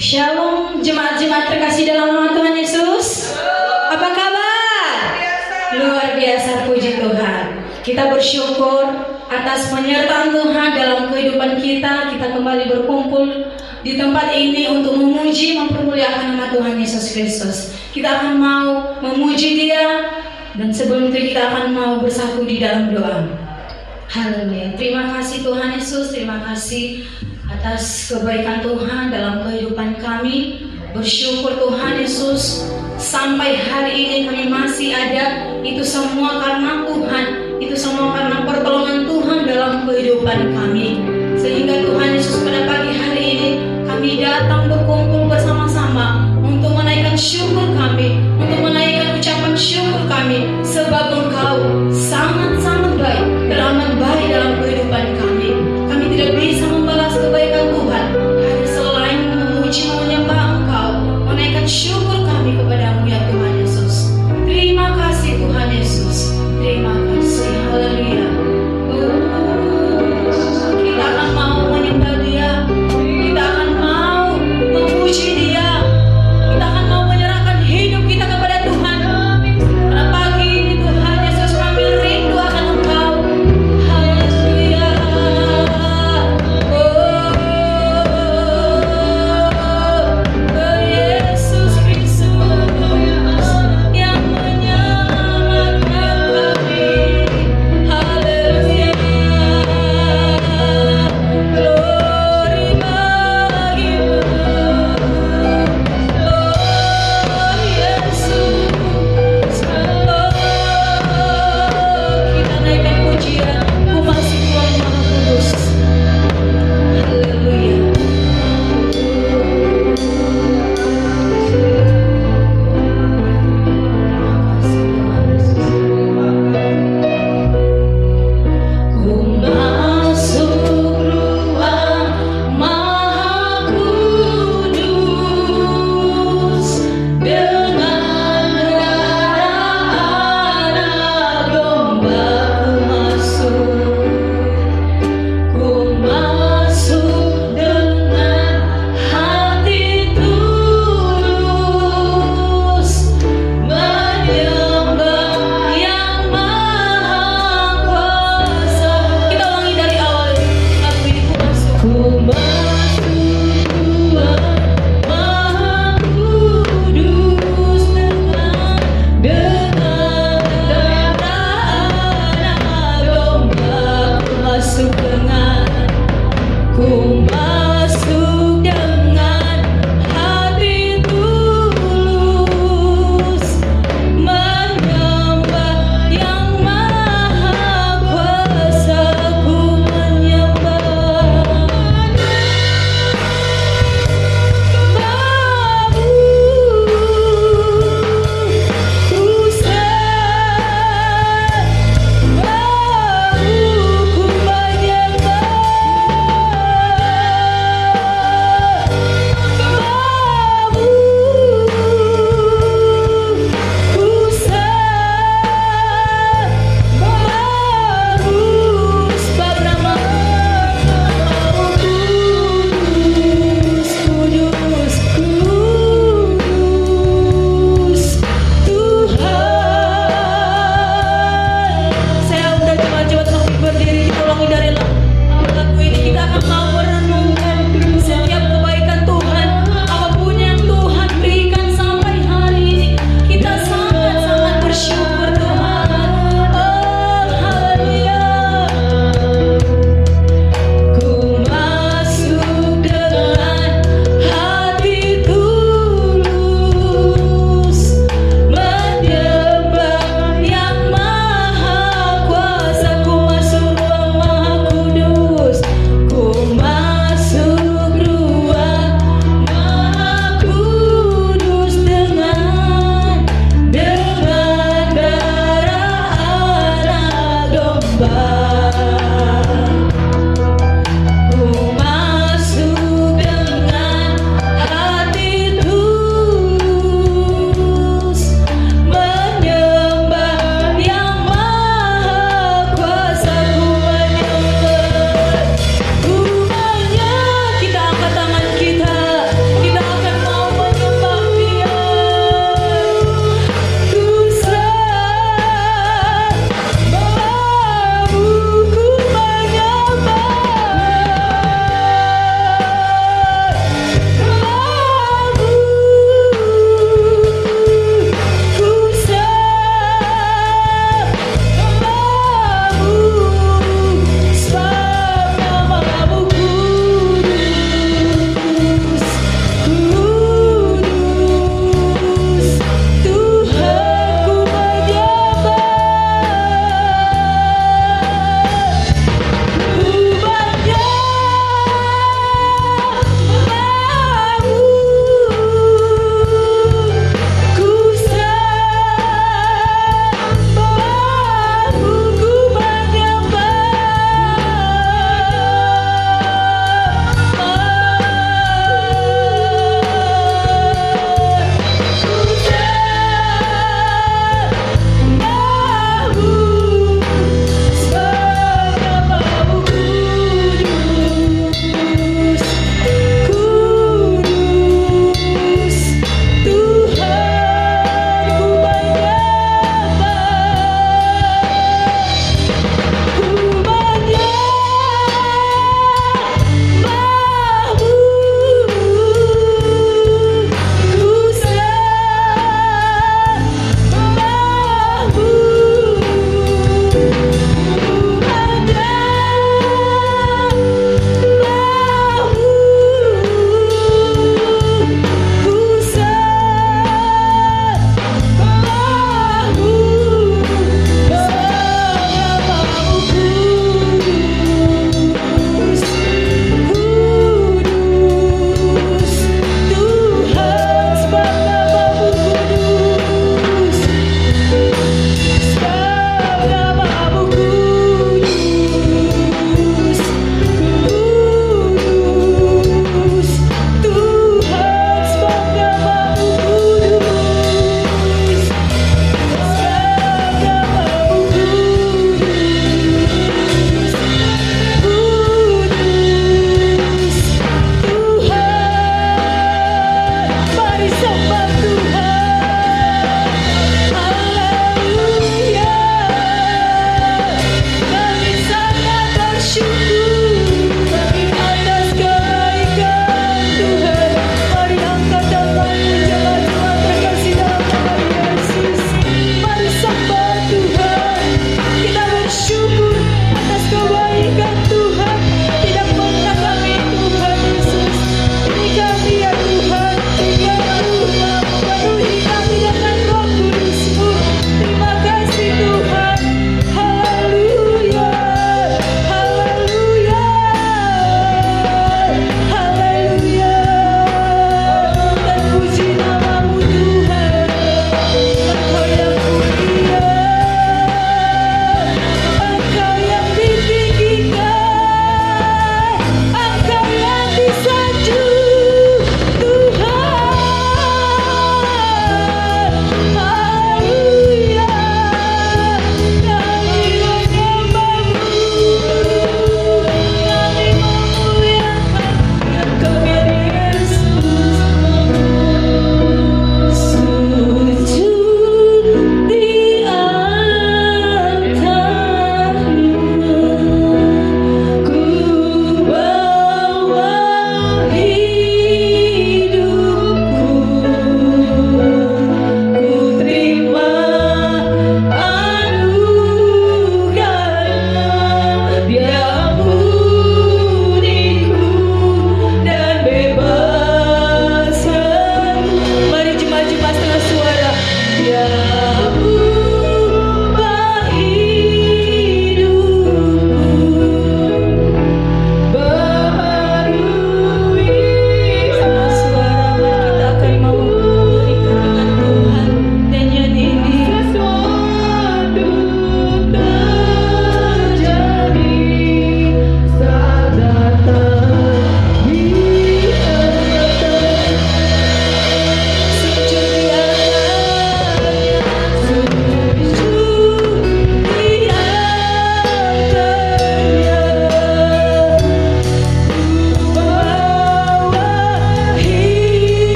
Shalom jemaat-jemaat terkasih dalam nama Tuhan Yesus. Apa kabar? Luar biasa, puji Tuhan. Kita bersyukur atas penyertaan Tuhan dalam kehidupan kita. Kita kembali berkumpul di tempat ini untuk memuji, mempermuliakan nama Tuhan Yesus Kristus. Kita akan mau memuji Dia, dan sebelum itu kita akan mau bersatu di dalam doa. Haleluya. Terima kasih Tuhan Yesus, terima kasih atas kebaikan Tuhan dalam kehidupan kami. Bersyukur Tuhan Yesus, sampai hari ini kami masih ada. Itu semua karena Tuhan, itu semua karena pertolongan Tuhan dalam kehidupan kami. Sehingga Tuhan Yesus pada pagi hari ini kami datang berkumpul bersama-sama untuk menaikkan syukur kami, untuk menaikkan ucapan syukur kami, sebab Engkau sangat-sangat baik, teramat baik dalam kehidupan kami. Kami tidak bisa membalas kebaikan Tuhan hanya selain memuji, menyembah Engkau, menaikkan syukur kami kepadamu ya Tuhan Yesus. Terima kasih Tuhan Yesus, terima kasih. Haleluya. Kita akan mau menyembah Dia, kita akan mau memuji Dia, kita akan mau menyerahkan hidup kita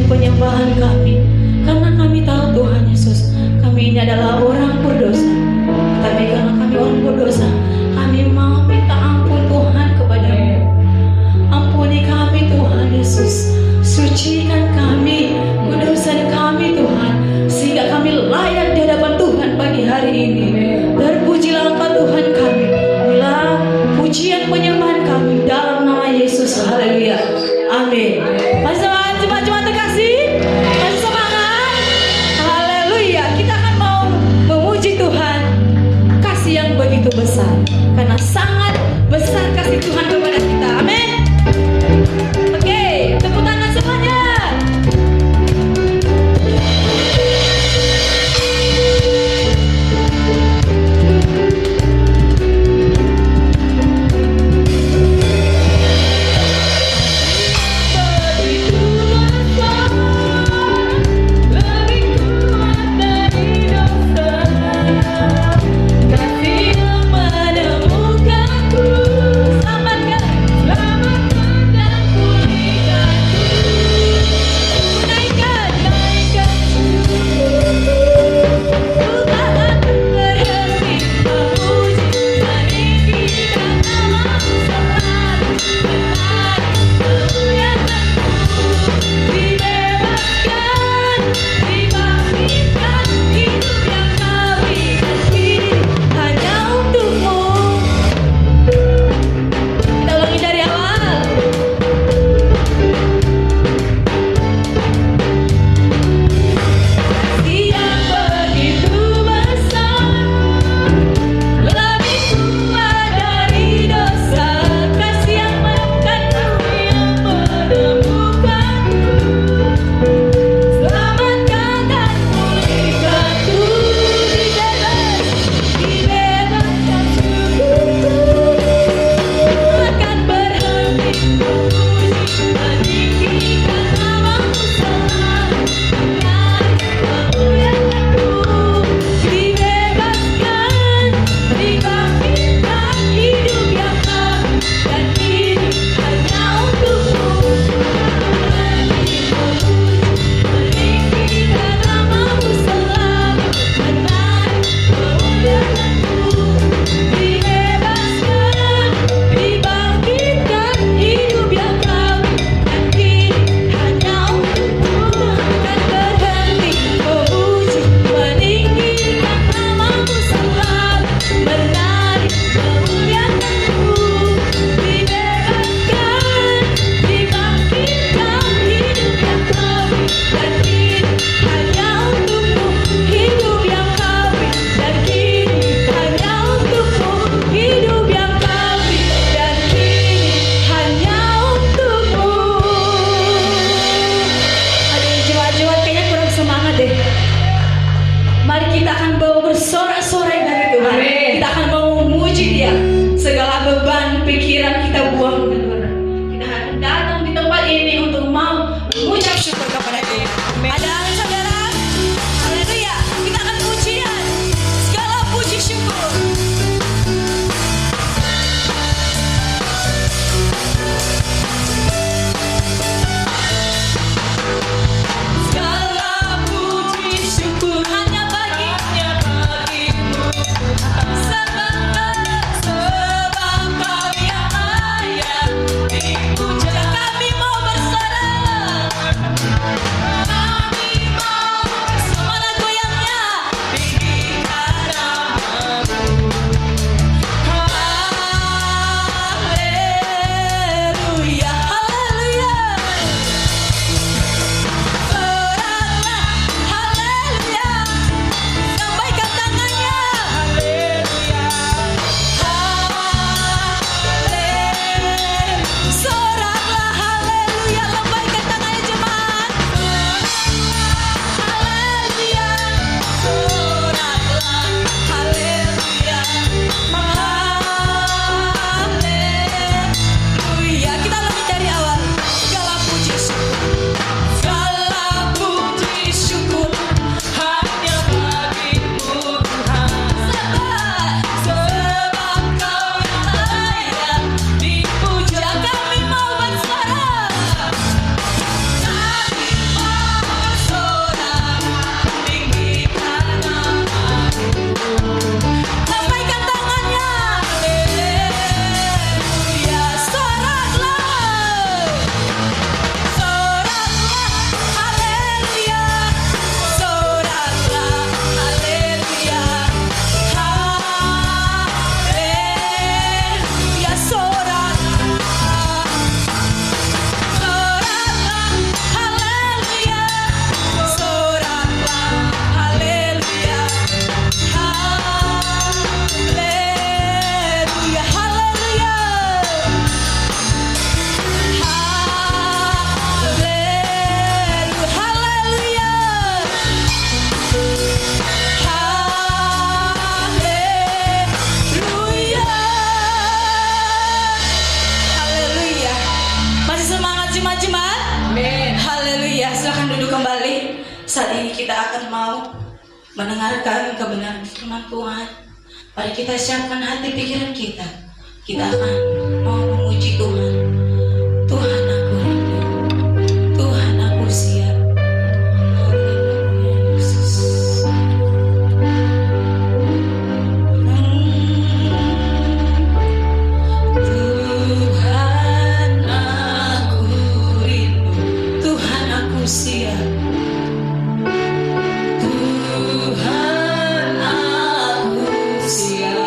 pujian penyembahan kami, karena kami tahu Tuhan Yesus, kami ini adalah orang berdosa. Tapi karena kami orang berdosa, kami mau minta ampun Tuhan kepadamu. Ampuni kami Tuhan Yesus, sucikan kami, kuduskan kami Tuhan, sehingga kami layak di hadapan Tuhan pagi hari ini. Terpujilah Engkau Tuhan kami, bila pujian penyembahan kami dalam nama Yesus. Haleluya, amin. Masih semangat jemaat-jemaat terkasih? Masih semangat? Haleluya. Kita akan mau memuji Tuhan, kasih yang begitu besar, karena sangat besar kasih Tuhan kepada kita. Amin. Oke, tepuk tangan semuanya. Kami mau bersorak, kami kembali. Saat ini kita akan mau mendengarkan kebenaran firman Tuhan. Mari kita siapkan hati pikiran kita. Kita akan mau memuji Tuhan. Tuhan aku rindu, Tuhan aku siap. Haleluya Yesus. Tuhan aku rindu, Tuhan aku siap. Tuhan aku siap.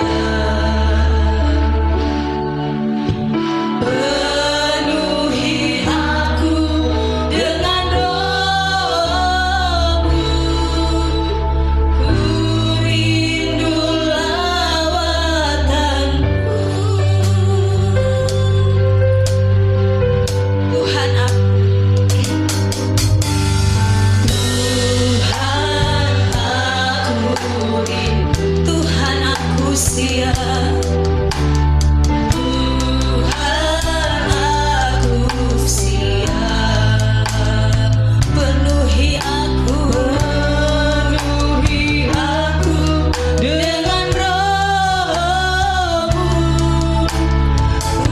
Penuhi aku dengan roh-Mu. Ku rindu lawatan-Mu. Tuhan aku, Tuhan aku siap. Tuhan aku siap. Penuhi aku dengan roh-Mu. Ku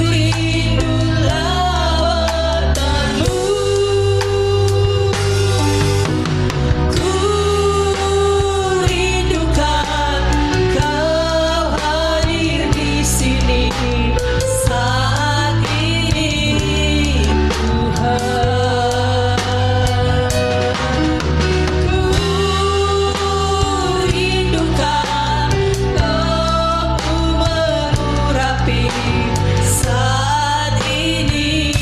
rindu lawatan-Mu. Ku rindukan Kau hadir di sini saat ini, Tuhan. Ku rindukan Kau mengurapi saat ini.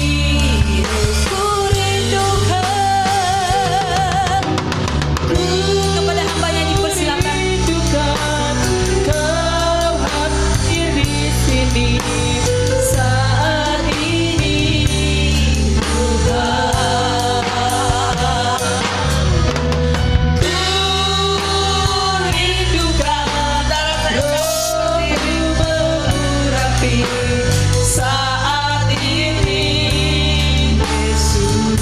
Ku rindukan. Kepada hamba-Nya dipersilakan. Kau hadir di sini saat ini, Tuhan. Ku rindukan Roh-Mu mengurapi saat ini, Yesus.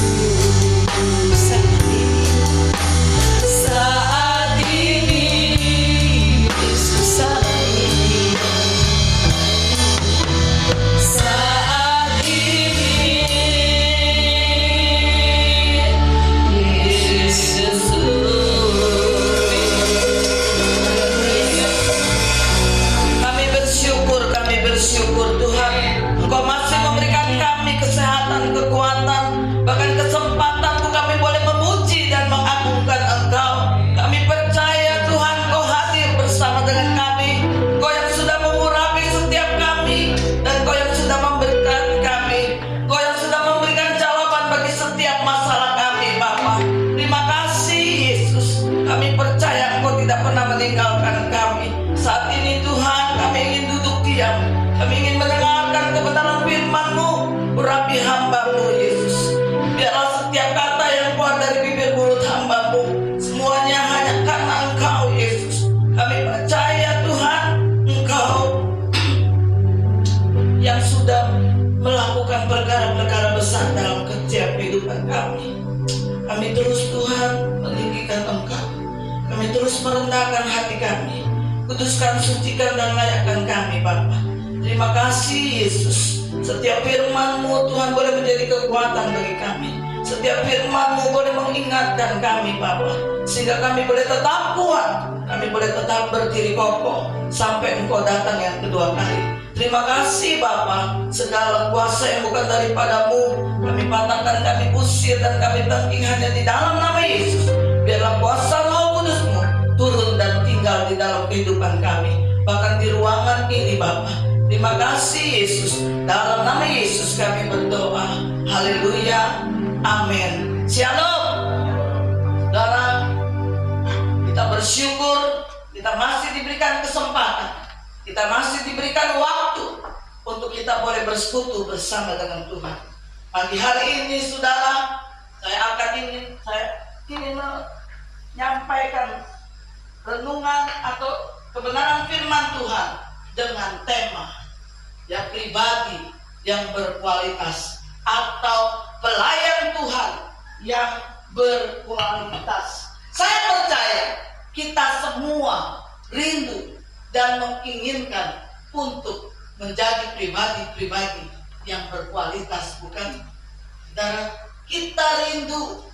Saat ini, Yesus, saat ini, saat ini, Yesus. Kami bersyukur Tuhan, Engkau masih memberikan kami kesehatan, kekuatan, bahkan kesempatan untuk kami boleh memuji dan mengagungkan Engkau. Kami percaya Tuhan, Engkau hadir bersama dengan kami. Engkau yang sudah mengurapi setiap kami, dan Engkau yang sudah memberkati kami. Engkau yang sudah memberikan jawaban bagi setiap masalah kami, Bapa. Terima kasih Yesus. Kami percaya Engkau tidak pernah meninggalkan kami. Saat ini Tuhan, kami ingin duduk diam. Kami ingin mendengarkan kebenaran firman-Mu. Urapi hamba-Mu Yesus. Biarlah setiap kata yang keluar dari bibir mulut hamba-Mu, semuanya hanya karena Engkau Yesus. Kami percaya Tuhan, Engkau yang sudah melakukan perkara-perkara besar dalam setiap kehidupan kami. Kami terus Tuhan meninggikan Engkau. Kami terus merendahkan hati kami. Kuduskan, sucikan, dan layakkan kami, Bapa. Terima kasih Yesus. Setiap firman-Mu Tuhan boleh menjadi kekuatan bagi kami. Setiap firman-Mu boleh mengingatkan kami, Bapa, sehingga kami boleh tetap kuat. Kami boleh tetap berdiri kokoh sampai Engkau datang yang kedua kali. Terima kasih Bapa. Segala kuasa yang bukan daripada-Mu kami patahkan, kami usir, dan kami tangking hanya di dalam nama Yesus. Biarlah kuasa Roh Kudus-Mu turun dan tinggal di dalam kehidupan kami, bahkan di ruangan ini, Bapa. Terima kasih Yesus. Dalam nama Yesus kami berdoa. Haleluya. Amin. Shalom. Saudara, kita bersyukur kita masih diberikan kesempatan, kita masih diberikan waktu untuk kita boleh bersekutu bersama dengan Tuhan. Pagi hari ini, saudara, saya ingin menyampaikan renungan atau kebenaran firman Tuhan dengan tema yang pribadi, yang berkualitas, atau pelayan Tuhan yang berkualitas. Saya percaya kita semua rindu dan menginginkan untuk menjadi pribadi-pribadi yang berkualitas, bukan? Saudara, kita rindu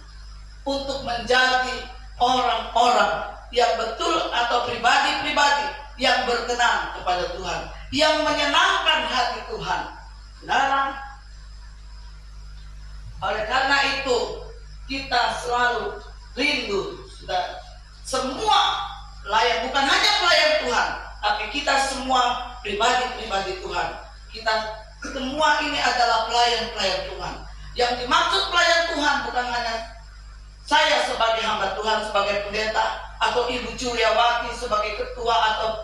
untuk menjadi orang-orang yang betul atau pribadi-pribadi yang berkenan kepada Tuhan, yang menyenangkan hati Tuhan. Saudara, oleh karena itu kita selalu rindu, saudara, semua pelayan, bukan hanya pelayan Tuhan, tapi kita semua pribadi-pribadi Tuhan. Kita semua ini adalah pelayan-pelayan Tuhan. Yang dimaksud pelayan Tuhan bukan hanya saya sebagai hamba Tuhan, sebagai pendeta, atau Ibu Juliawati sebagai ketua atau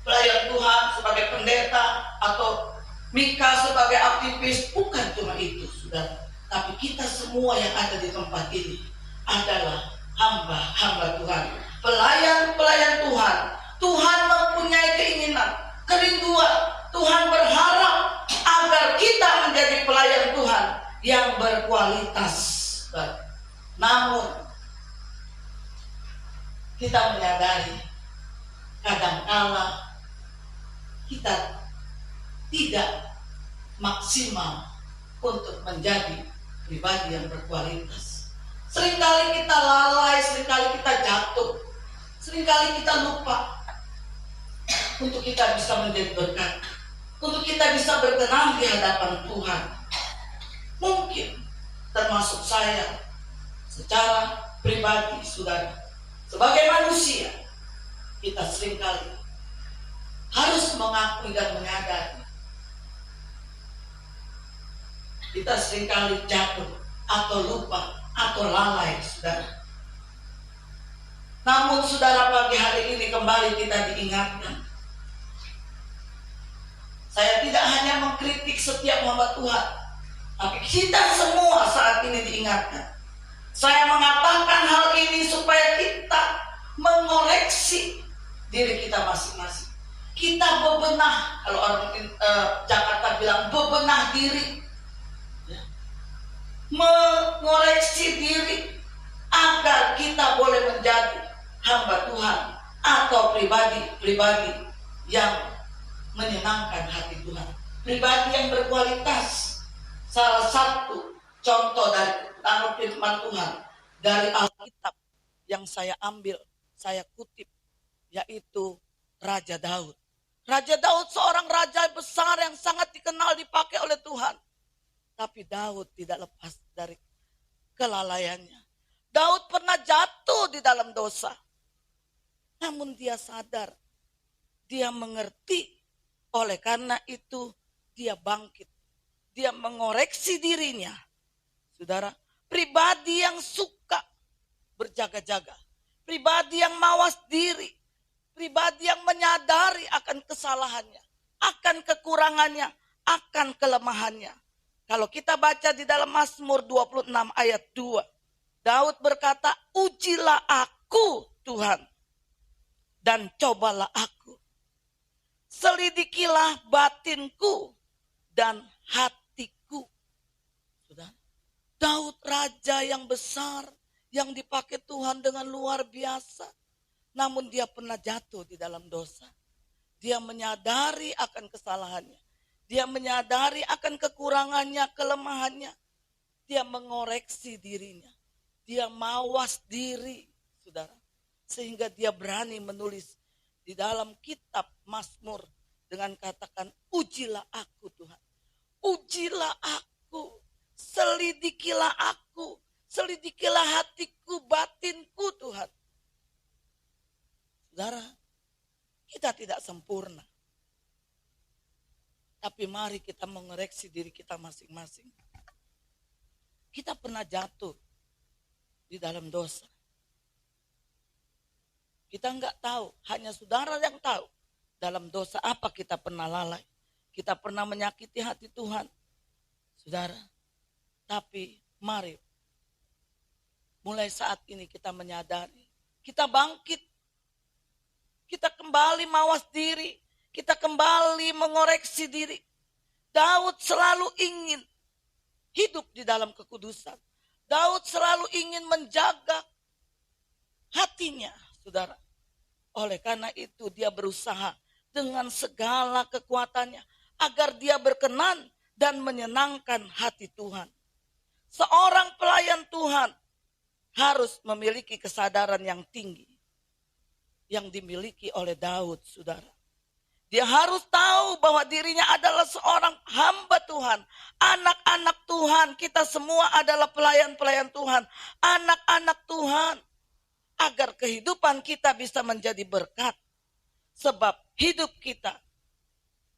pelayan Tuhan, sebagai pendeta, atau Mika sebagai aktivis. Bukan cuma itu, saudara. Tapi kita semua yang ada di tempat ini adalah hamba-hamba Tuhan, pelayan-pelayan Tuhan. Tuhan mempunyai keinginan, kerinduan. Tuhan berharap agar kita menjadi pelayan Tuhan yang berkualitas. Namun kita menyadari kadang-kala kita tidak maksimal untuk menjadi pribadi yang berkualitas. Seringkali kita lalai, seringkali kita jatuh, seringkali kita lupa untuk kita bisa menjadi berkat, untuk kita bisa berkenan di hadapan Tuhan. Mungkin termasuk saya secara pribadi, saudara, sebagai manusia, kita seringkali harus mengakui dan menyadari kita seringkali jatuh atau lupa atau lalai, saudara. Namun saudara, pagi hari ini kembali kita diingatkan. Saya tidak hanya mengkritik setiap hamba Tuhan, tapi kita semua saat ini diingatkan. Saya mengatakan hal ini supaya kita mengoreksi diri kita masing-masing. Kita bebenah, kalau orang Jakarta bilang bebenah diri, ya. Mengoreksi diri agar kita boleh menjadi hamba Tuhan atau pribadi-pribadi yang menyenangkan hati Tuhan, pribadi yang berkualitas. Salah satu contoh dari firman Tuhan dari Alkitab yang saya ambil, saya kutip, yaitu Raja Daud. Raja Daud seorang raja besar yang sangat dikenal, dipakai oleh Tuhan. Tapi Daud tidak lepas dari kelalaiannya. Daud pernah jatuh di dalam dosa. Namun dia sadar, dia mengerti. Oleh karena itu dia bangkit. Dia mengoreksi dirinya. Saudara, pribadi yang suka berjaga-jaga, pribadi yang mawas diri, pribadi yang menyadari akan kesalahannya, akan kekurangannya, akan kelemahannya. Kalau kita baca di dalam Mazmur 26 ayat 2, Daud berkata, "Ujilah aku, Tuhan, dan cobalah aku. Selidikilah batinku dan hatiku." Sudah. Daud raja yang besar, yang dipakai Tuhan dengan luar biasa. Namun dia pernah jatuh di dalam dosa. Dia menyadari akan kesalahannya. Dia menyadari akan kekurangannya, kelemahannya. Dia mengoreksi dirinya. Dia mawas diri, saudara. Sehingga dia berani menulis di dalam kitab Mazmur dengan katakan, "Ujilah aku, Tuhan. Ujilah aku. Selidikilah aku. Selidikilah hatiku, batinku, Tuhan." Saudara, kita tidak sempurna. Tapi mari kita mengoreksi diri kita masing-masing. Kita pernah jatuh di dalam dosa. Kita enggak tahu, hanya saudara yang tahu dalam dosa apa kita pernah lalai. Kita pernah menyakiti hati Tuhan, saudara. Tapi mari, mulai saat ini kita menyadari, kita bangkit. Kita kembali mawas diri, kita kembali mengoreksi diri. Daud selalu ingin hidup di dalam kekudusan. Daud selalu ingin menjaga hatinya, saudara. Oleh karena itu dia berusaha dengan segala kekuatannya agar dia berkenan dan menyenangkan hati Tuhan. Seorang pelayan Tuhan harus memiliki kesadaran yang tinggi yang dimiliki oleh Daud, saudara. Dia harus tahu bahwa dirinya adalah seorang hamba Tuhan. Anak-anak Tuhan, kita semua adalah pelayan-pelayan Tuhan. Anak-anak Tuhan. Agar kehidupan kita bisa menjadi berkat. Sebab hidup kita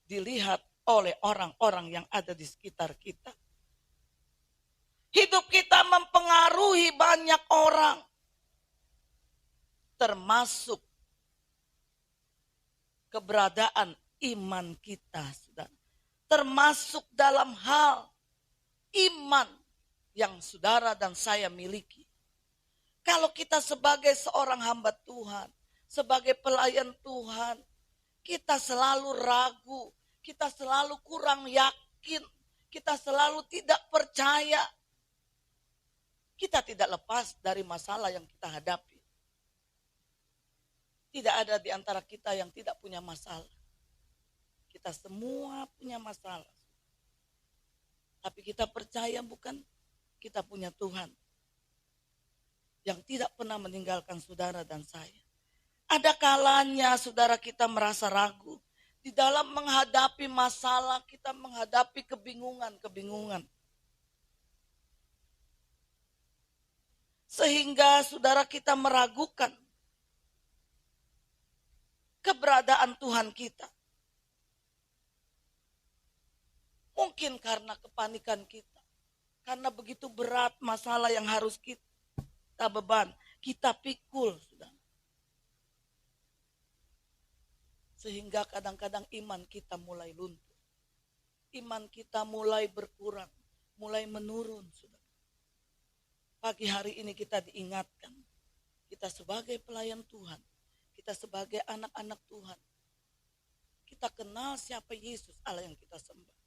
dilihat oleh orang-orang yang ada di sekitar kita. Hidup kita mempengaruhi banyak orang. Termasuk keberadaan iman kita, saudara. Termasuk dalam hal iman yang saudara dan saya miliki. Kalau kita sebagai seorang hamba Tuhan, sebagai pelayan Tuhan, kita selalu ragu, kita selalu kurang yakin, kita selalu tidak percaya. Kita tidak lepas dari masalah yang kita hadapi. Tidak ada di antara kita yang tidak punya masalah. Kita semua punya masalah. Tapi kita percaya bukan? Kita punya Tuhan yang tidak pernah meninggalkan saudara dan saya. Ada kalanya saudara kita merasa ragu. Di dalam menghadapi masalah, kita menghadapi kebingungan. Sehingga saudara kita meragukan keberadaan Tuhan kita. Mungkin karena kepanikan kita. Karena begitu berat masalah yang harus kita beban. Kita pikul. Saudara. Sehingga kadang-kadang iman kita mulai luntur. Iman kita mulai berkurang. Mulai menurun. Saudara. Pagi hari ini kita diingatkan. Kita sebagai pelayan Tuhan. Kita sebagai anak-anak Tuhan. Kita kenal siapa Yesus Allah yang kita sembah.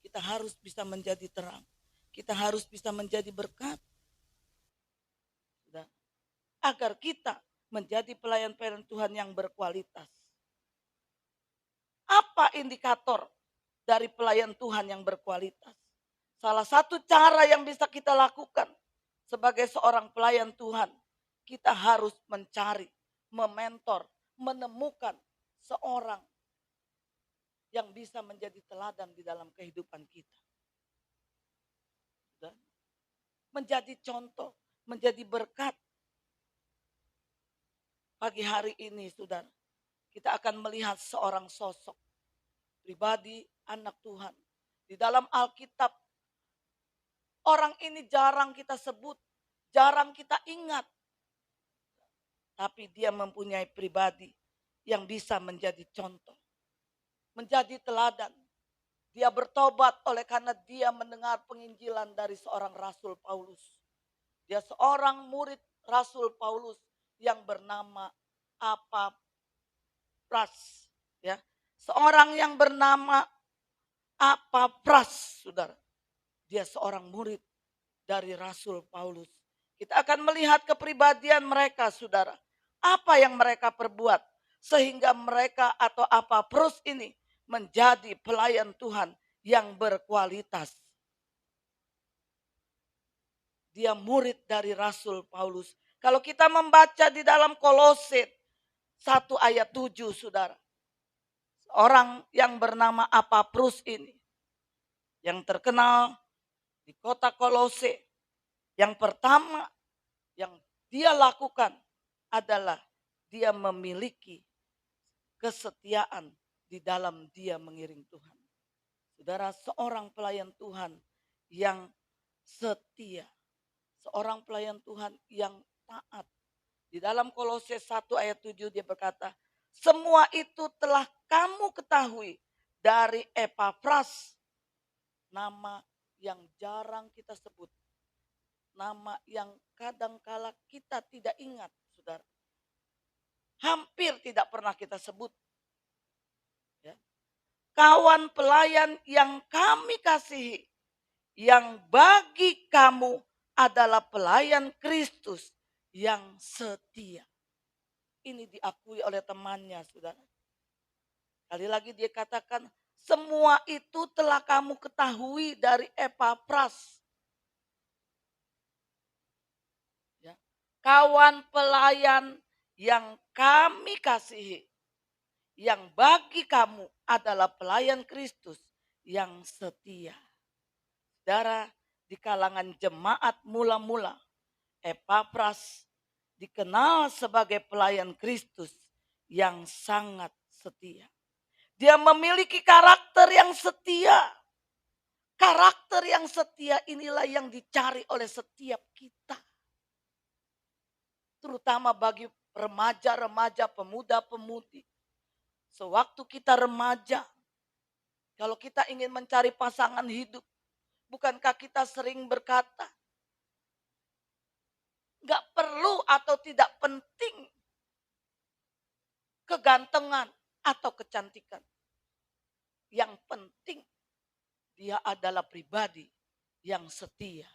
Kita harus bisa menjadi terang. Kita harus bisa menjadi berkat. Agar kita menjadi pelayan-pelayan Tuhan yang berkualitas. Apa indikator dari pelayan Tuhan yang berkualitas? Salah satu cara yang bisa kita lakukan sebagai seorang pelayan Tuhan, kita harus mencari, mementor, menemukan seorang yang bisa menjadi teladan di dalam kehidupan kita. Dan menjadi contoh, menjadi berkat. Pagi hari ini, saudara, kita akan melihat seorang sosok pribadi anak Tuhan. Di dalam Alkitab, orang ini jarang kita sebut, jarang kita ingat. Tapi dia mempunyai pribadi yang bisa menjadi contoh. Menjadi teladan. Dia bertobat oleh karena dia mendengar penginjilan dari seorang Rasul Paulus. Dia seorang murid Rasul Paulus yang bernama Epapras. Ya. Seorang yang bernama Epapras, saudara. Dia seorang murid dari Rasul Paulus. Kita akan melihat kepribadian mereka, saudara. Apa yang mereka perbuat. Sehingga mereka atau Epapras ini menjadi pelayan Tuhan yang berkualitas. Dia murid dari Rasul Paulus. Kalau kita membaca di dalam Kolose 1 ayat 7, saudara. Orang yang bernama Epapras ini. Yang terkenal di kota Kolose. Yang pertama yang dia lakukan adalah dia memiliki kesetiaan di dalam dia mengiring Tuhan. Saudara, seorang pelayan Tuhan yang setia. Seorang pelayan Tuhan yang taat. Di dalam Kolose 1 ayat 7 dia berkata, semua itu telah kamu ketahui dari Epapras. Nama yang jarang kita sebut. Nama yang kadangkala kita tidak ingat, saudara. Hampir tidak pernah kita sebut. Ya. Kawan pelayan yang kami kasihi, yang bagi kamu adalah pelayan Kristus yang setia. Ini diakui oleh temannya, saudara. Kali lagi dia katakan, semua itu telah kamu ketahui dari Epafras. Ya. Kawan pelayan yang kami kasihi. Yang bagi kamu adalah pelayan Kristus yang setia. Saudara, di kalangan jemaat mula-mula, Epafras dikenal sebagai pelayan Kristus yang sangat setia. Dia memiliki karakter yang setia. Karakter yang setia inilah yang dicari oleh setiap kita. Terutama bagi remaja-remaja, pemuda-pemudi. Sewaktu kita remaja, kalau kita ingin mencari pasangan hidup, bukankah kita sering berkata, gak perlu atau tidak penting kegantengan atau kecantikan. Yang penting dia adalah pribadi yang setia.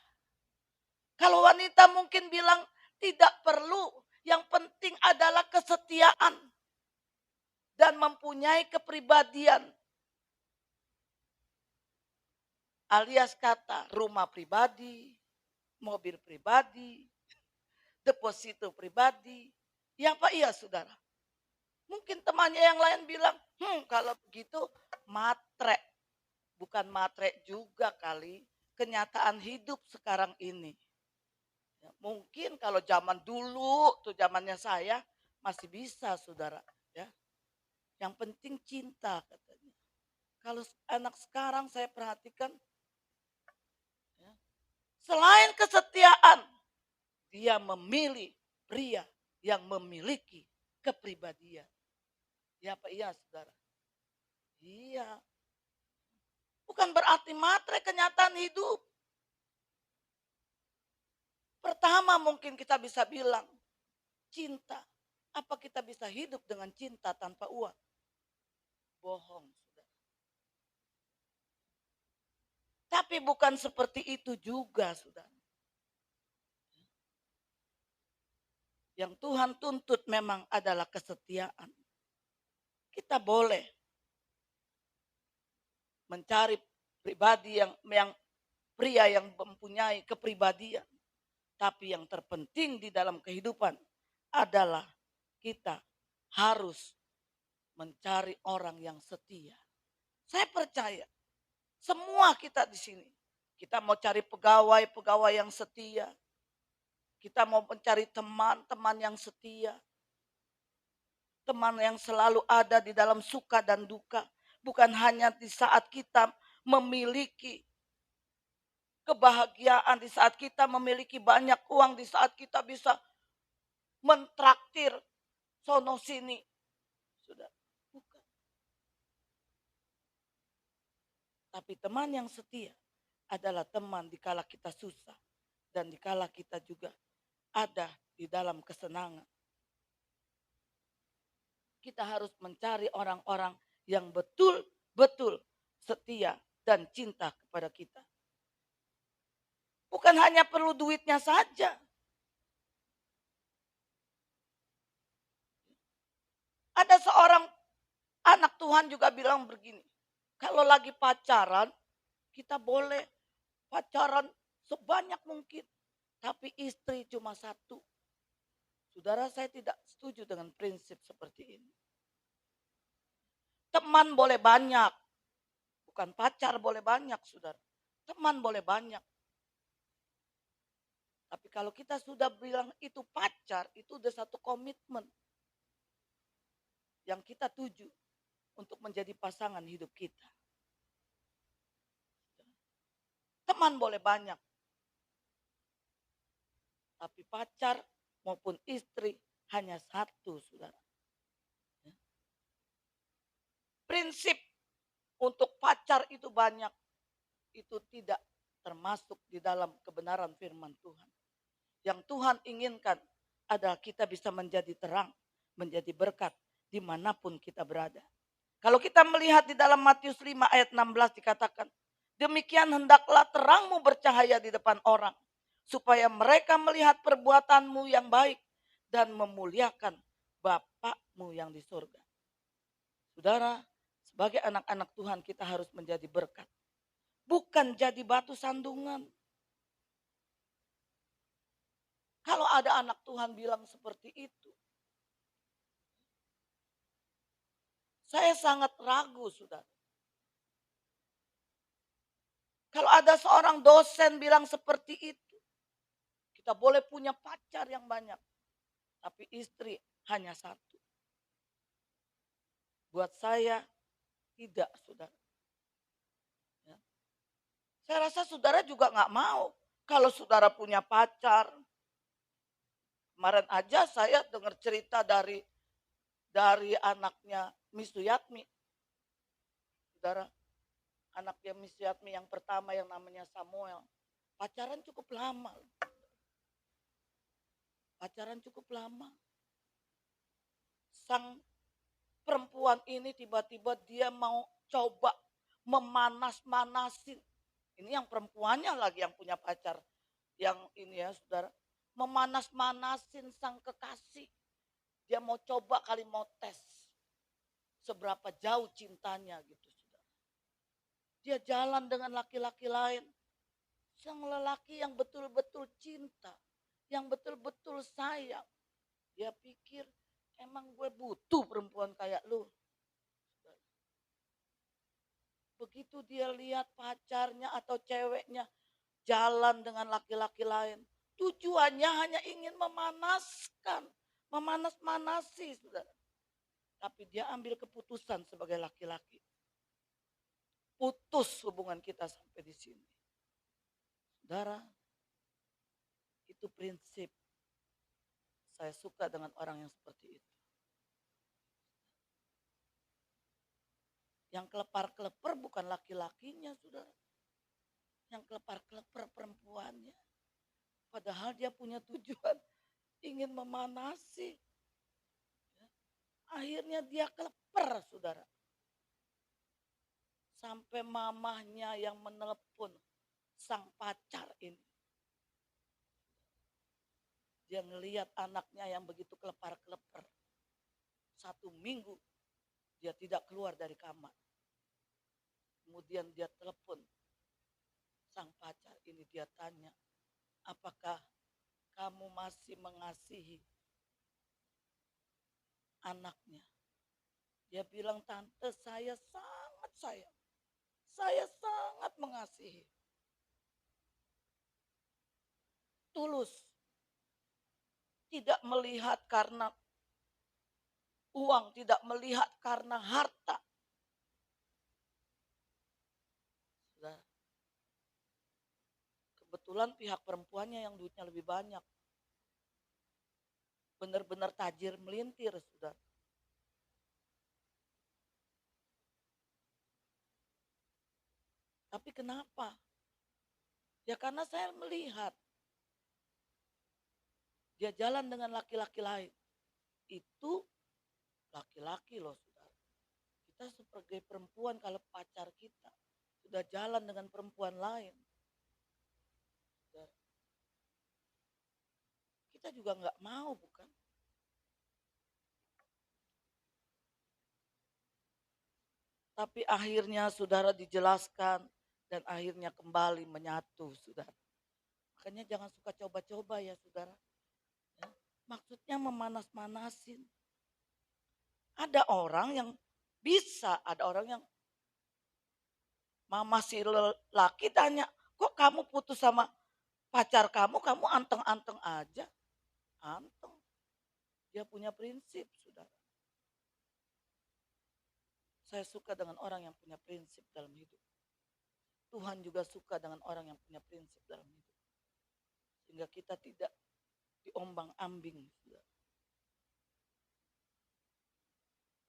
Kalau wanita mungkin bilang tidak perlu, yang penting adalah kesetiaan dan mempunyai kepribadian. Alias kata rumah pribadi, mobil pribadi, deposito pribadi. Ya apa iya saudara? Mungkin temannya yang lain bilang, kalau begitu matre. Bukan matre juga kali, kenyataan hidup sekarang ini. Ya, mungkin kalau zaman dulu, tuh zamannya saya, masih bisa saudara. Ya. Yang penting cinta katanya. Kalau anak sekarang saya perhatikan, ya, selain kesetiaan, dia memilih pria yang memiliki kepribadian. Ya apa iya saudara? Iya. Bukan berarti matre kenyataan hidup. Pertama mungkin kita bisa bilang cinta. Apa kita bisa hidup dengan cinta tanpa uang? Bohong. Saudara. Tapi bukan seperti itu juga saudara. Yang Tuhan tuntut memang adalah kesetiaan. Kita boleh mencari pribadi yang pria yang mempunyai kepribadian. Tapi yang terpenting di dalam kehidupan adalah kita harus mencari orang yang setia. Saya percaya semua kita di sini, kita mau cari pegawai yang setia. Kita mau mencari teman-teman yang setia. Teman yang selalu ada di dalam suka dan duka. Bukan hanya di saat kita memiliki kebahagiaan, di saat kita memiliki banyak uang, di saat kita bisa mentraktir sono sini. Sudah, bukan. Tapi teman yang setia adalah teman dikala kita susah dan dikala kita juga ada di dalam kesenangan. Kita harus mencari orang-orang yang betul-betul setia dan cinta kepada kita. Bukan hanya perlu duitnya saja. Ada seorang anak Tuhan juga bilang begini. Kalau lagi pacaran, kita boleh pacaran sebanyak mungkin. Tapi istri cuma satu. Saudara, saya tidak setuju dengan prinsip seperti ini. Teman boleh banyak. Bukan pacar boleh banyak, saudara. Teman boleh banyak. Tapi kalau kita sudah bilang itu pacar, itu udah satu komitmen. Yang kita tuju untuk menjadi pasangan hidup kita. Teman boleh banyak. Tapi pacar maupun istri hanya satu, saudara. Prinsip untuk pacar itu banyak. Itu tidak termasuk di dalam kebenaran firman Tuhan. Yang Tuhan inginkan adalah kita bisa menjadi terang, menjadi berkat dimanapun kita berada. Kalau kita melihat di dalam Matius 5 ayat 16 dikatakan, demikian hendaklah terangmu bercahaya di depan orang, supaya mereka melihat perbuatanmu yang baik dan memuliakan Bapakmu yang di surga. Saudara, sebagai anak-anak Tuhan kita harus menjadi berkat. Bukan jadi batu sandungan. Kalau ada anak Tuhan bilang seperti itu, saya sangat ragu, saudara. Kalau ada seorang dosen bilang seperti itu, kita boleh punya pacar yang banyak, tapi istri hanya satu. Buat saya tidak, saudara. Ya. Saya rasa saudara juga nggak mau kalau saudara punya pacar. Kemarin aja saya dengar cerita dari anaknya Miss Suyatmi. Saudara, anaknya Miss Suyatmi yang pertama yang namanya Samuel. Pacaran cukup lama. Pacaran cukup lama. Sang perempuan ini tiba-tiba dia mau coba memanas-manasin. Ini yang perempuannya lagi yang punya pacar. Yang ini ya saudara. Memanas-manasin sang kekasih. Dia mau coba kali mau tes. Seberapa jauh cintanya gitu saudara. Dia jalan dengan laki-laki lain. Sang lelaki yang betul-betul cinta. Yang betul-betul sayang. Dia pikir emang gue butuh perempuan kayak lu. Begitu dia lihat pacarnya atau ceweknya jalan dengan laki-laki lain. Tujuannya hanya ingin memanaskan. Memanas-manasi, saudara. Tapi dia ambil keputusan sebagai laki-laki. Putus hubungan kita sampai di sini. Saudara, itu prinsip. Saya suka dengan orang yang seperti itu. Yang kelepar-kelepar bukan laki-lakinya, saudara. Yang kelepar-kelepar perempuannya. Padahal dia punya tujuan ingin memanasi. Akhirnya dia kelepar, saudara. Sampai mamahnya yang menelepon sang pacar ini. Dia ngelihat anaknya yang begitu kelepar-kelepar. 1 minggu dia tidak keluar dari kamar. Kemudian dia telepon sang pacar ini, dia tanya, apakah kamu masih mengasihi anaknya? Dia bilang, tante saya sangat sayang. Saya sangat mengasihi. Tulus. Tidak melihat karena uang, tidak melihat karena harta. Kebetulan pihak perempuannya yang duitnya lebih banyak. Benar-benar tajir melintir, saudara. Tapi kenapa? Ya karena saya melihat dia jalan dengan laki-laki lain. Itu laki-laki loh, saudara. Kita sebagai perempuan kalau pacar kita sudah jalan dengan perempuan lain, saudara, kita juga nggak mau, bukan? Tapi akhirnya saudara dijelaskan dan akhirnya kembali menyatu, saudara. Makanya jangan suka coba-coba ya, saudara. Ya, maksudnya memanas-manasin. Ada orang yang bisa, ada orang yang mama si laki tanya, kok kamu putus sama pacar kamu anteng-anteng aja. Anteng. Dia punya prinsip, saudara. Saya suka dengan orang yang punya prinsip dalam hidup. Tuhan juga suka dengan orang yang punya prinsip dalam hidup. Sehingga kita tidak diombang-ambing.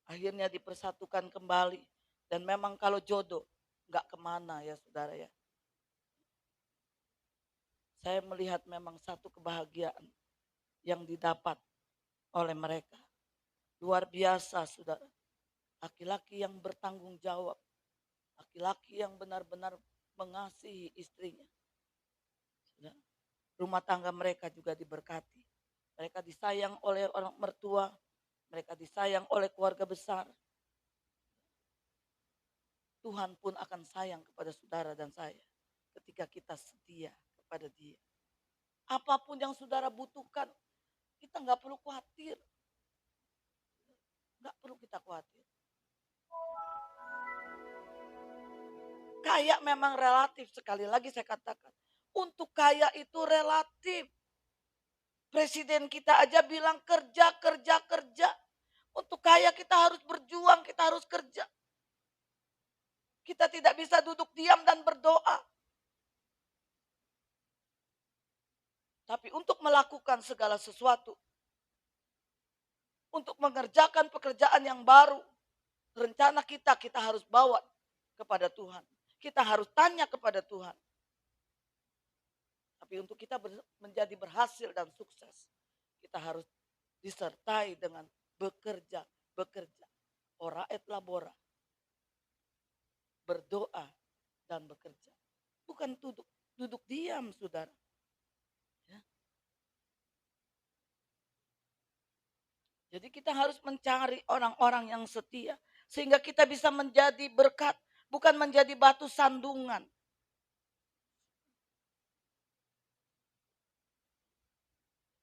Akhirnya dipersatukan kembali. Dan memang kalau jodoh, nggak kemana ya saudara ya. Saya melihat memang satu kebahagiaan yang didapat oleh mereka. Luar biasa, saudara. Laki-laki yang bertanggung jawab. Laki-laki yang benar-benar mengasihi istrinya. Saudara. Rumah tangga mereka juga diberkati. Mereka disayang oleh orang mertua, mereka disayang oleh keluarga besar. Tuhan pun akan sayang kepada saudara dan saya ketika kita setia kepada Dia. Apapun yang saudara butuhkan, kita nggak perlu khawatir. Nggak perlu kita khawatir. Kaya memang relatif, sekali lagi saya katakan. Untuk kaya itu relatif. Presiden kita aja bilang kerja, kerja, kerja. Untuk kaya kita harus berjuang, kita harus kerja. Kita tidak bisa duduk diam dan berdoa. Tapi untuk melakukan segala sesuatu, untuk mengerjakan pekerjaan yang baru, rencana kita harus bawa kepada Tuhan. Kita harus tanya kepada Tuhan. Tapi untuk kita menjadi berhasil dan sukses, kita harus disertai dengan bekerja. Ora et labora. Berdoa dan bekerja. Bukan duduk diam, saudara. Ya. Jadi kita harus mencari orang-orang yang setia. Sehingga kita bisa menjadi berkat. Bukan menjadi batu sandungan.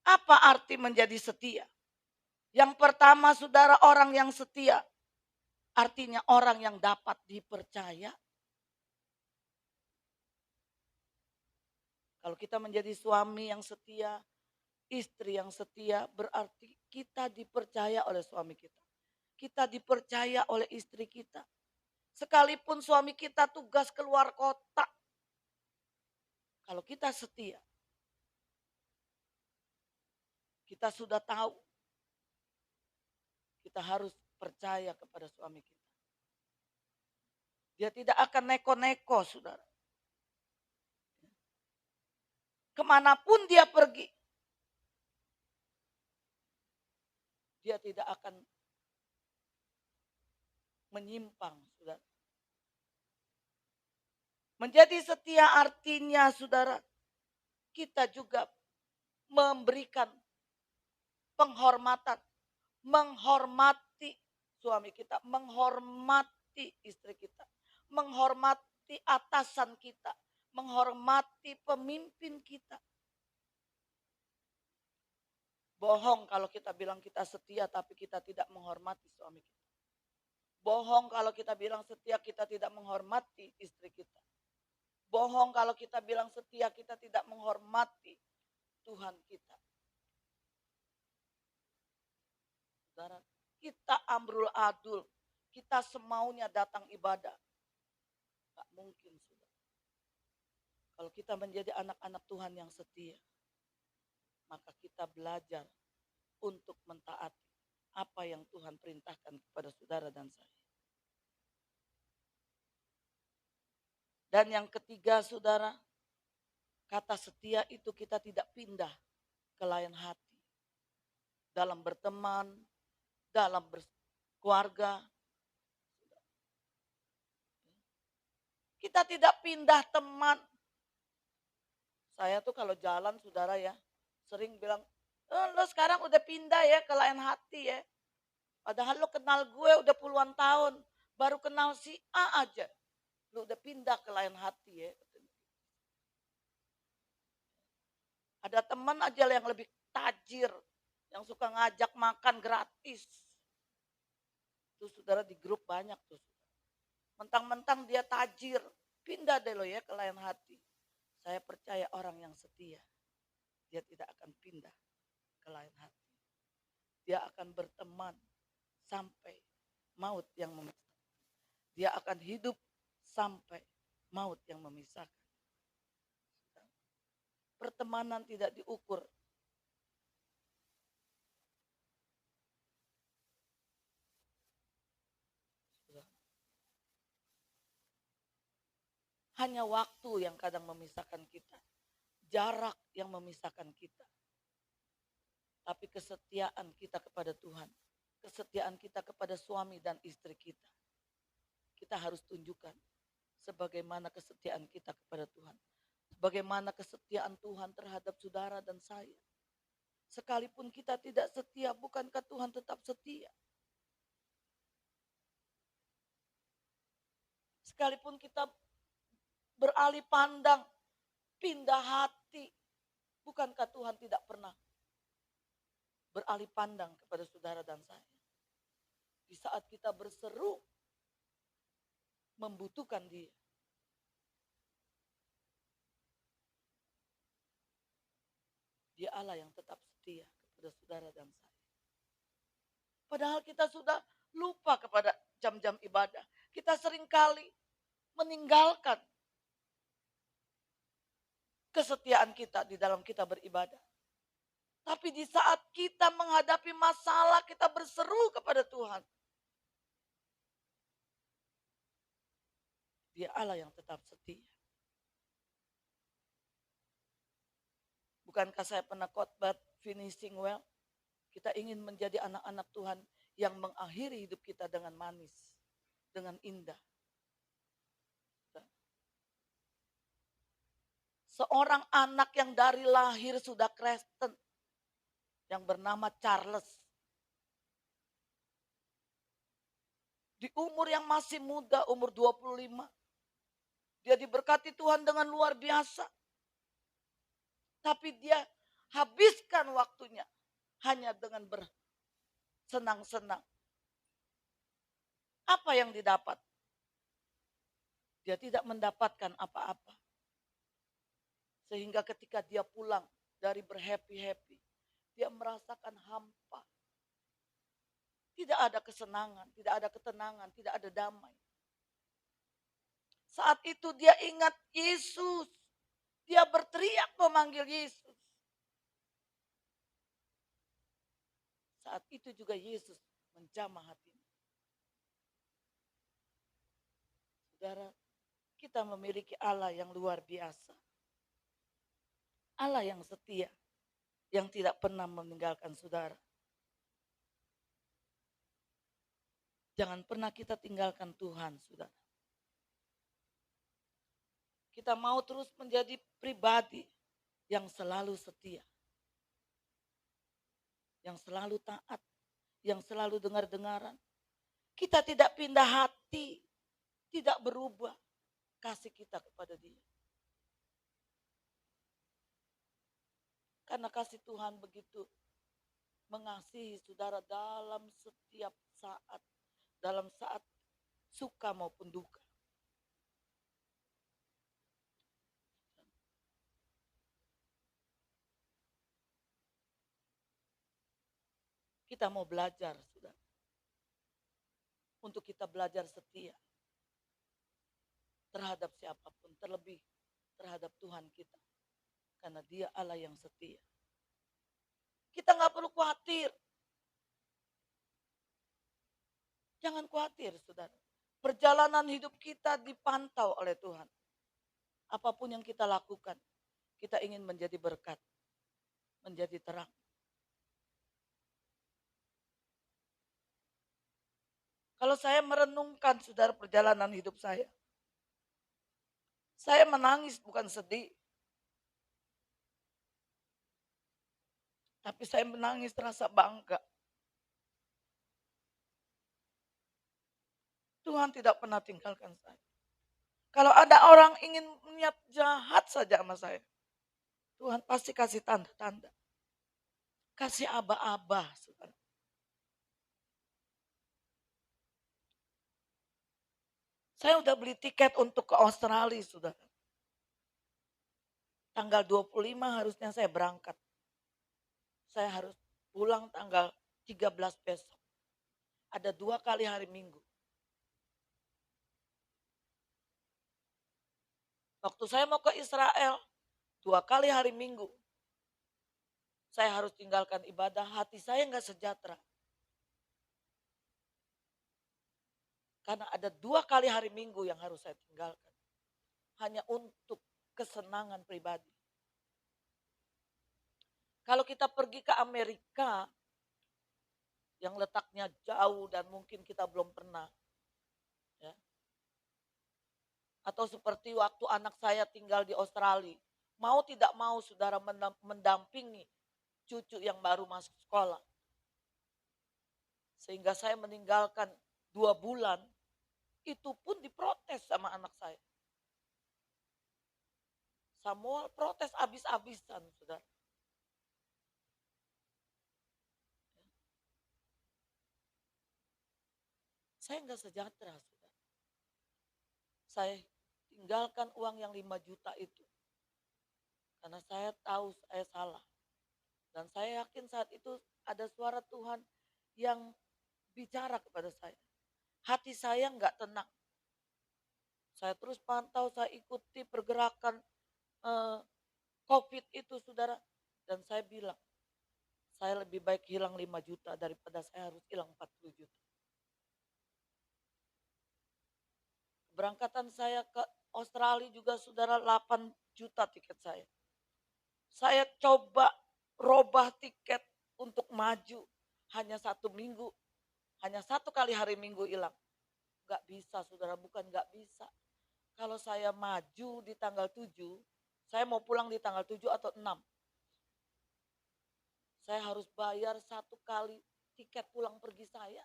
Apa arti menjadi setia? Yang pertama, saudara, orang yang setia. Artinya orang yang dapat dipercaya. Kalau kita menjadi suami yang setia, istri yang setia, berarti kita dipercaya oleh suami kita. Kita dipercaya oleh istri kita. Sekalipun suami kita tugas keluar kota, kalau kita setia, kita sudah tahu, kita harus percaya kepada suami kita. Dia tidak akan neko-neko, saudara. Kemanapun dia pergi, dia tidak akan menyimpang, saudara. Menjadi setia artinya, saudara, kita juga memberikan penghormatan, menghormati suami kita, menghormati istri kita, menghormati atasan kita, menghormati pemimpin kita. Bohong kalau kita bilang kita setia tapi kita tidak menghormati suami kita. Bohong kalau kita bilang setia kita tidak menghormati istri kita. Bohong kalau kita bilang setia kita tidak menghormati Tuhan kita. Saudara, kita amrul adul, kita semaunya datang ibadah. Gak mungkin, saudara. Kalau kita menjadi anak-anak Tuhan yang setia, maka kita belajar untuk mentaati apa yang Tuhan perintahkan kepada saudara dan saya. Dan yang ketiga, saudara, kata setia itu kita tidak pindah ke lain hati. Dalam berteman, dalam berkeluarga. Kita tidak pindah teman. Saya tuh kalau jalan, saudara ya, sering bilang, lo sekarang udah pindah ya ke lain hati ya. Padahal lo kenal gue udah puluhan tahun. Baru kenal si A aja. Lo udah pindah ke lain hati ya. Ada teman aja yang lebih tajir. Yang suka ngajak makan gratis. Tuh saudara di grup banyak tuh. Mentang-mentang dia tajir. Pindah deh lo ya ke lain hati. Saya percaya orang yang setia. Dia tidak akan pindah ke lain hati. Dia akan berteman sampai maut yang memisahkan. Dia akan hidup sampai maut yang memisahkan. Pertemanan tidak diukur. Hanya waktu yang kadang memisahkan kita. Jarak yang memisahkan kita. Tapi kesetiaan kita kepada Tuhan. Kesetiaan kita kepada suami dan istri kita. Kita harus tunjukkan sebagaimana kesetiaan kita kepada Tuhan. bagaimana kesetiaan Tuhan terhadap saudara dan saya. Sekalipun kita tidak setia, bukankah Tuhan tetap setia? Sekalipun kita beralih pandang, pindah hati, bukankah Tuhan tidak pernah beralih pandang kepada saudara dan saya? Di saat kita berseru, membutuhkan Dia. Dia Allah yang tetap setia kepada saudara dan saya. Padahal kita sudah lupa kepada jam-jam ibadah. Kita seringkali meninggalkan kesetiaan kita di dalam kita beribadah. Tapi di saat kita menghadapi masalah, kita berseru kepada Tuhan. Dia Allah yang tetap setia. Bukankah saya pernah khotbah finishing well? Kita ingin menjadi anak-anak Tuhan yang mengakhiri hidup kita dengan manis, dengan indah. Seorang anak yang dari lahir sudah Kristen, yang bernama Charles. Di umur yang masih muda, umur 25, dia diberkati Tuhan dengan luar biasa. Tapi dia habiskan waktunya hanya dengan bersenang-senang. Apa yang didapat? Dia tidak mendapatkan apa-apa. Sehingga ketika dia pulang dari berhappy-happy, dia merasakan hampa. Tidak ada kesenangan, tidak ada ketenangan, tidak ada damai. Saat itu dia ingat Yesus. Dia berteriak memanggil Yesus. Saat itu juga Yesus menjamah hatinya. Saudara, kita memiliki Allah yang luar biasa. Allah yang setia, yang tidak pernah meninggalkan saudara. Jangan pernah kita tinggalkan Tuhan, saudara. Kita mau terus menjadi pribadi yang selalu setia. Yang selalu taat, yang selalu dengar-dengaran. Kita tidak pindah hati, tidak berubah kasih kita kepada Dia. Karena kasih Tuhan begitu mengasihi saudara dalam setiap saat, dalam saat suka maupun duka. Kita mau belajar, saudara. Untuk kita belajar setia terhadap siapapun, terlebih terhadap Tuhan kita. Karena Dia Allah yang setia. Kita nggak perlu khawatir. Jangan khawatir, saudara. Perjalanan hidup kita dipantau oleh Tuhan. Apapun yang kita lakukan, kita ingin menjadi berkat, menjadi terang. Kalau saya merenungkan, saudara, perjalanan hidup saya menangis bukan sedih. Tapi saya menangis terasa bangga. Tuhan tidak pernah tinggalkan saya. Kalau ada orang ingin niat jahat saja sama saya, Tuhan pasti kasih tanda-tanda. Kasih aba-aba, saudara. Saya udah beli tiket untuk ke Australia, saudara. Tanggal 25 harusnya saya berangkat. Saya harus pulang tanggal 13 besok. Ada 2 kali hari Minggu. Waktu saya mau ke Israel, 2 kali hari Minggu. Saya harus tinggalkan ibadah, hati saya nggak sejahtera. Karena ada 2 kali hari Minggu yang harus saya tinggalkan. Hanya untuk kesenangan pribadi. Kalau kita pergi ke Amerika, yang letaknya jauh dan mungkin kita belum pernah. Ya. Atau seperti waktu anak saya tinggal di Australia. mau tidak mau saudara mendampingi cucu yang baru masuk sekolah. Sehingga saya meninggalkan 2 bulan, itu pun diprotes sama anak saya. Samuel protes habis-habisan, saudara. Saya nggak sejahtera, saudara. Saya tinggalkan uang yang 5 juta itu. Karena saya tahu saya salah. Dan saya yakin saat itu ada suara Tuhan yang bicara kepada saya. Hati saya nggak tenang. Saya terus pantau, saya ikuti pergerakan COVID itu, saudara. Dan saya bilang, saya lebih baik hilang 5 juta daripada saya harus hilang 40 juta. Keberangkatan saya ke Australia juga, saudara, 8 juta tiket saya. Saya coba robah tiket untuk maju hanya 1 minggu. Hanya 1 kali hari Minggu hilang. Gak bisa, saudara, bukan gak bisa. Kalau saya maju di tanggal 7, saya mau pulang di tanggal 7 atau 6. Saya harus bayar 1 kali tiket pulang pergi saya,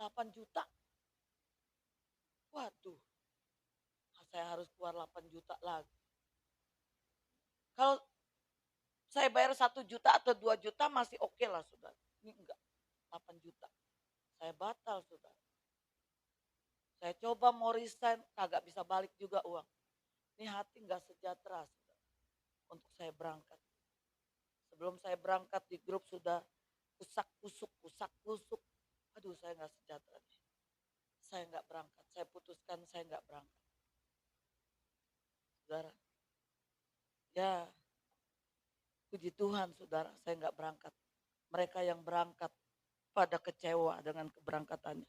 8 juta. Waduh, saya harus keluar 8 juta lagi. Kalau saya bayar 1 juta atau 2 juta masih oke lah, saudara. Ini enggak, 8 juta. Saya batal, saudara. Saya coba mau resign, kagak bisa balik juga uang. Ini hati enggak sejahtera, saudara, untuk saya berangkat. Sebelum saya berangkat di grup sudah kusak-kusuk. Aduh, saya enggak sejahtera. Saya enggak berangkat. Saya putuskan saya enggak berangkat. Saudara. Ya, puji Tuhan, saudara, saya enggak berangkat. Mereka yang berangkat pada kecewa dengan keberangkatannya.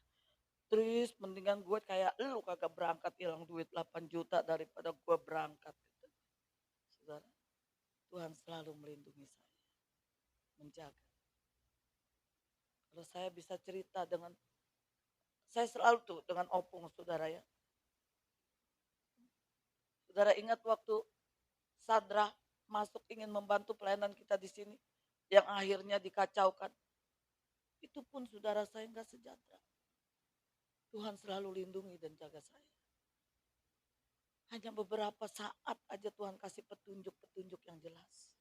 Terus mendingan gue kayak lu kagak berangkat hilang duit 8 juta daripada gue berangkat. Saudara, Tuhan selalu melindungi saya, menjaga. Kalau saya bisa cerita dengan, saya selalu tuh dengan opung, saudara ya. Saudara ingat waktu Sandra masuk ingin membantu pelayanan kita di sini, yang akhirnya dikacaukan. Itu pun saudara saya enggak sejahtera. Tuhan selalu lindungi dan jaga saya. Hanya beberapa saat aja Tuhan kasih petunjuk-petunjuk yang jelas.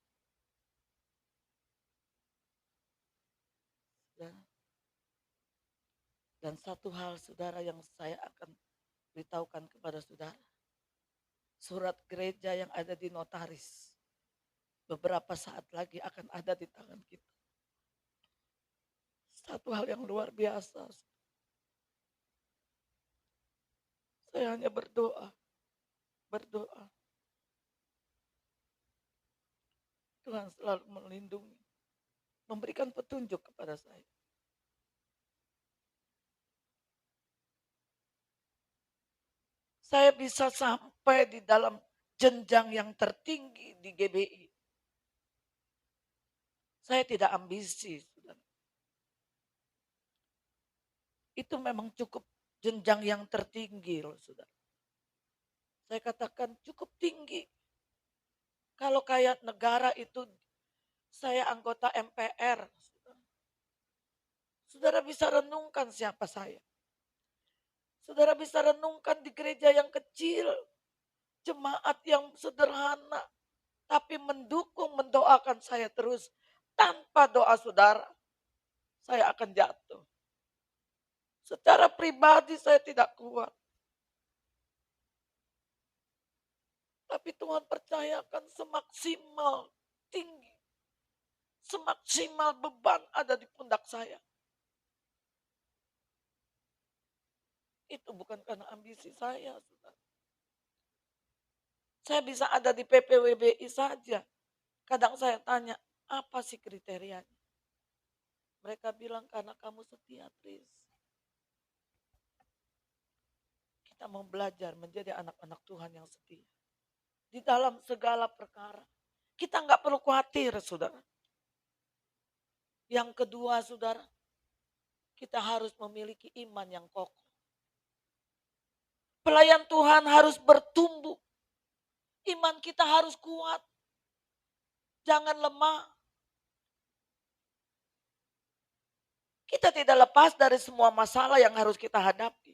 Dan satu hal, saudara, yang saya akan beritahukan kepada saudara. Surat gereja yang ada di notaris beberapa saat lagi akan ada di tangan kita. Satu hal yang luar biasa. Saya hanya berdoa. Tuhan selalu melindungi, memberikan petunjuk kepada saya. Saya bisa sampai di dalam jenjang yang tertinggi di GBI. Saya tidak ambisi, saudara. Itu memang cukup jenjang yang tertinggi loh, saudara. Saya katakan cukup tinggi. Kalau kayak negara itu, saya anggota MPR. Saudara bisa renungkan siapa saya. Saudara bisa renungkan di gereja yang kecil, jemaat yang sederhana, tapi mendukung, mendoakan saya terus. Tanpa doa saudara, saya akan jatuh. Secara pribadi saya tidak kuat. Tapi Tuhan percayakan semaksimal tinggi, semaksimal beban ada di pundak saya. Itu bukan karena ambisi saya, saudara. Saya bisa ada di PPWBI saja. Kadang saya tanya, apa sih kriterianya? Mereka bilang karena kamu setia, Tris. Kita mau belajar menjadi anak-anak Tuhan yang setia. Di dalam segala perkara. Kita nggak perlu khawatir, saudara. Yang kedua, saudara, kita harus memiliki iman yang kokoh. Pelayan Tuhan harus bertumbuh. Iman kita harus kuat. Jangan lemah. Kita tidak lepas dari semua masalah yang harus kita hadapi.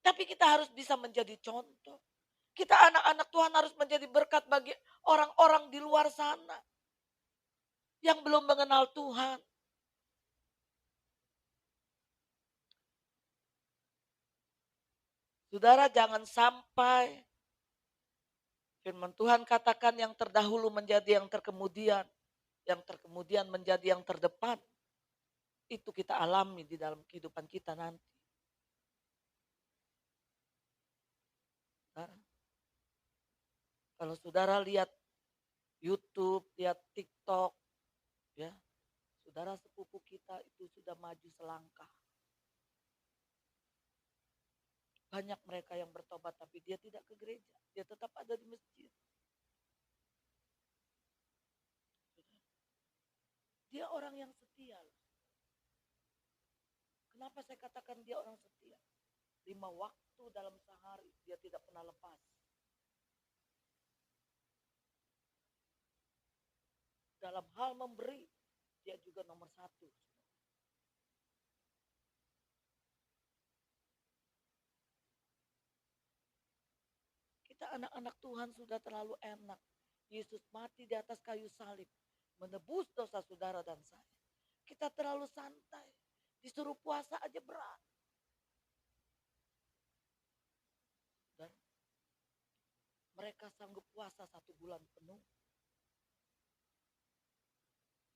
Tapi kita harus bisa menjadi contoh. Kita anak-anak Tuhan harus menjadi berkat bagi orang-orang di luar sana yang belum mengenal Tuhan. Saudara, jangan sampai firman Tuhan katakan yang terdahulu menjadi yang terkemudian menjadi yang terdepan. Itu kita alami di dalam kehidupan kita nanti. Saudara, kalau saudara lihat YouTube, lihat TikTok, ya, saudara sepupu kita itu sudah maju selangkah. Banyak mereka yang bertobat tapi dia tidak ke gereja, dia tetap ada di masjid. Dia orang yang setia. Kenapa saya katakan dia orang setia? 5 waktu dalam sehari dia tidak pernah lepas. Dalam hal memberi, dia juga nomor 1. Kita anak-anak Tuhan sudah terlalu enak. Yesus mati di atas kayu salib, menebus dosa saudara dan saya. Kita terlalu santai. Disuruh puasa aja berat. Dan mereka sanggup puasa 1 bulan penuh.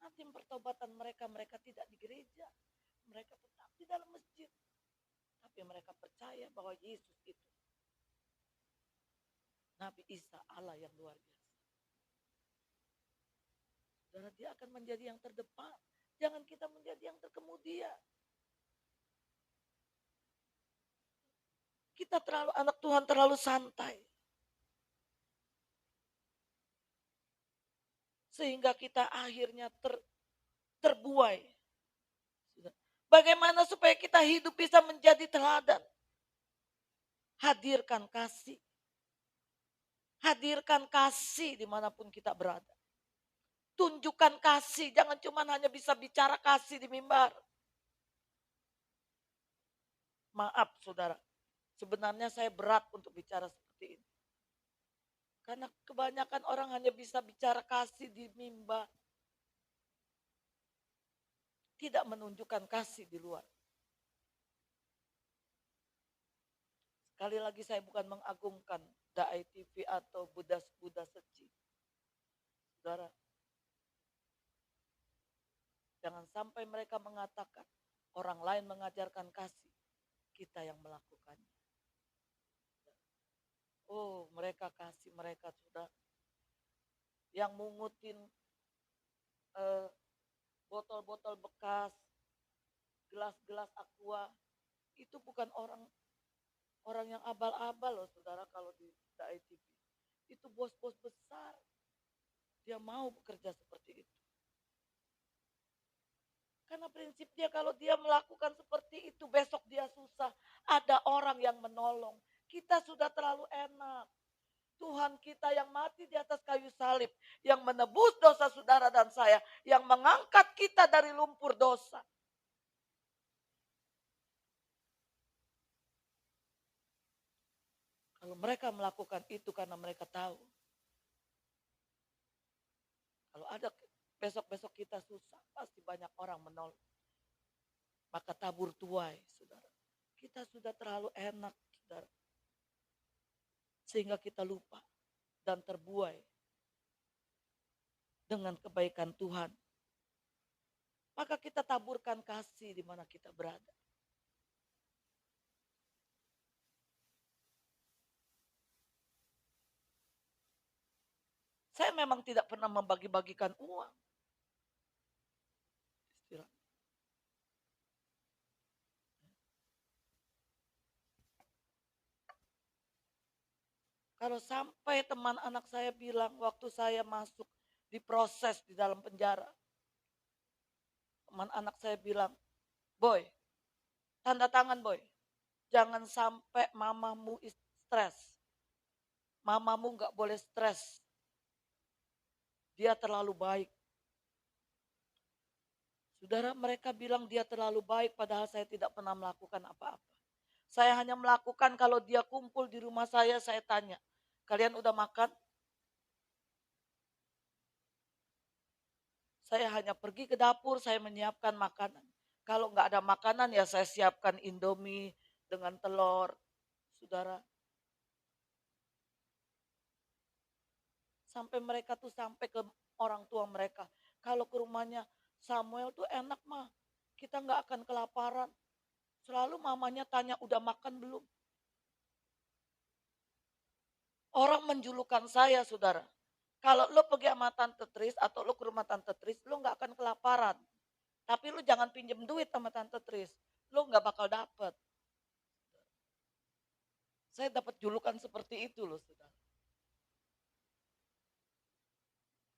Nanti pertobatan mereka tidak di gereja. Mereka tetap di dalam masjid. Tapi mereka percaya bahwa Yesus itu Nabi Isa, Allah yang luar biasa. Saudara, dia akan menjadi yang terdepan. Jangan kita menjadi yang terkemudian. Kita anak Tuhan terlalu santai. Sehingga kita akhirnya terbuai. Bagaimana supaya kita hidup bisa menjadi teladan? Hadirkan kasih. Hadirkan kasih dimanapun kita berada. Tunjukkan kasih, jangan cuma hanya bisa bicara kasih di mimbar. Maaf saudara, sebenarnya saya berat untuk bicara seperti ini. Karena kebanyakan orang hanya bisa bicara kasih di mimbar. Tidak menunjukkan kasih di luar. Sekali lagi saya bukan mengagungkan Dai TV atau Buddha Seci. Saudara, jangan sampai mereka mengatakan orang lain mengajarkan kasih, kita yang melakukannya. Oh, mereka kasih, mereka sudah yang mungutin botol-botol bekas, gelas-gelas aqua, itu bukan orang yang abal-abal loh saudara kalau di Dai TV. Itu bos-bos besar. Dia mau bekerja seperti itu. Karena prinsip dia kalau dia melakukan seperti itu besok dia susah. Ada orang yang menolong. Kita sudah terlalu enak. Tuhan kita yang mati di atas kayu salib. Yang menebus dosa saudara dan saya. Yang mengangkat kita dari lumpur dosa. Kalau mereka melakukan itu karena mereka tahu. Kalau ada besok-besok kita susah, pasti banyak orang menolong. Maka tabur tuai, saudara. Kita sudah terlalu enak, saudara. Sehingga kita lupa dan terbuai dengan kebaikan Tuhan. Maka kita taburkan kasih di mana kita berada. Saya memang tidak pernah membagi-bagikan uang. Kalau sampai teman anak saya bilang waktu saya masuk diproses di dalam penjara. Teman anak saya bilang, "Boy, tanda tangan Boy. Jangan sampai mamamu stres. Mamamu nggak boleh stres. Dia terlalu baik. Saudara, mereka bilang dia terlalu baik padahal saya tidak pernah melakukan apa-apa. Saya hanya melakukan kalau dia kumpul di rumah saya tanya, kalian udah makan? Saya hanya pergi ke dapur, saya menyiapkan makanan. Kalau nggak ada makanan ya saya siapkan Indomie dengan telur. Saudara, sampai mereka tuh sampai ke orang tua mereka. Kalau ke rumahnya Samuel tuh enak mah, kita nggak akan kelaparan. Selalu mamanya tanya udah makan belum. Orang menjulukan saya, saudara. Kalau lo pergi sama Tante Tris atau lo ke rumah Tante Tris, lo nggak akan kelaparan. Tapi lo jangan pinjam duit sama Tante Tris. Lo nggak bakal dapet. Saya dapat julukan seperti itu loh, saudara.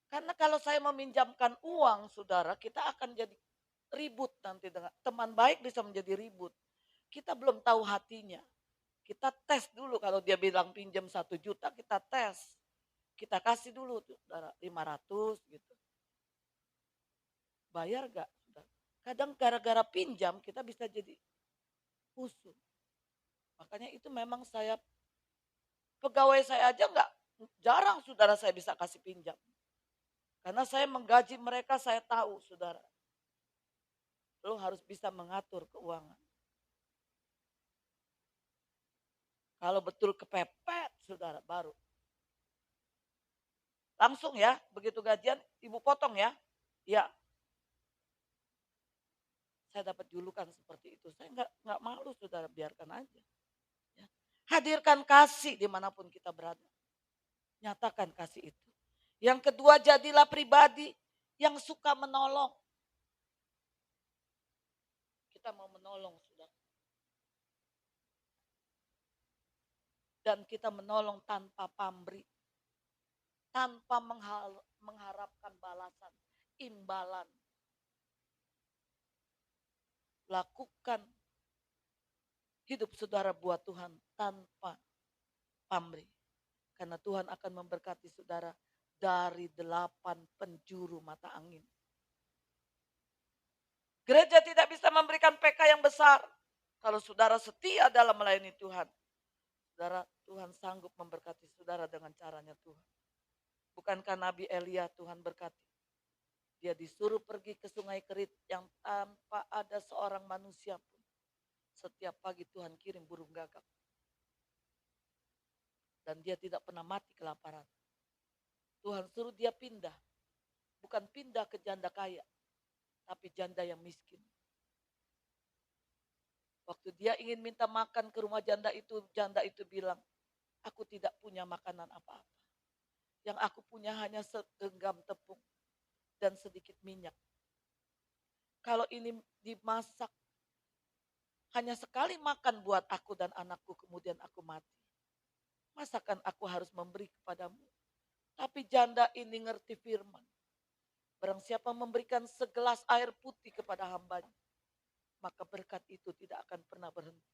Karena kalau saya meminjamkan uang, saudara, kita akan jadi ribut nanti dengan teman baik bisa menjadi ribut. Kita belum tahu hatinya. Kita tes dulu kalau dia bilang pinjam 1 juta, kita tes. Kita kasih dulu tuh, saudara, 500 gitu. Bayar gak? Kadang gara-gara pinjam kita bisa jadi musuh. Makanya itu memang saya, pegawai saya aja jarang saudara saya bisa kasih pinjam. Karena saya menggaji mereka, saya tahu saudara. Lo harus bisa mengatur keuangan. Kalau betul kepepet saudara baru. Langsung ya, begitu gajian ibu potong ya. Ya. Saya dapat julukan seperti itu. Saya nggak malu saudara, biarkan aja. Ya. Hadirkan kasih dimanapun kita berada. Nyatakan kasih itu. Yang kedua, jadilah pribadi yang suka menolong. Kita mau menolong saudara. Dan kita menolong tanpa pamrih. Tanpa mengharapkan balasan, imbalan. Lakukan hidup saudara buat Tuhan tanpa pamrih. Karena Tuhan akan memberkati saudara dari 8 penjuru mata angin. Gereja tidak bisa memberikan PK yang besar kalau saudara setia dalam melayani Tuhan. Saudara, Tuhan sanggup memberkati saudara dengan caranya Tuhan. Bukankah Nabi Elia Tuhan berkati? Dia disuruh pergi ke Sungai Kerit yang tanpa ada seorang manusia pun. Setiap pagi Tuhan kirim burung gagak. Dan dia tidak pernah mati kelaparan. Tuhan suruh dia pindah. Bukan pindah ke janda kaya. Tapi janda yang miskin. Waktu dia ingin minta makan ke rumah janda itu bilang, aku tidak punya makanan apa-apa. Yang aku punya hanya segenggam tepung dan sedikit minyak. Kalau ini dimasak, hanya sekali makan buat aku dan anakku, kemudian aku mati. Masakan aku harus memberi kepadamu? Tapi janda ini ngerti firman. Barang siapa memberikan segelas air putih kepada hambanya, maka berkat itu tidak akan pernah berhenti.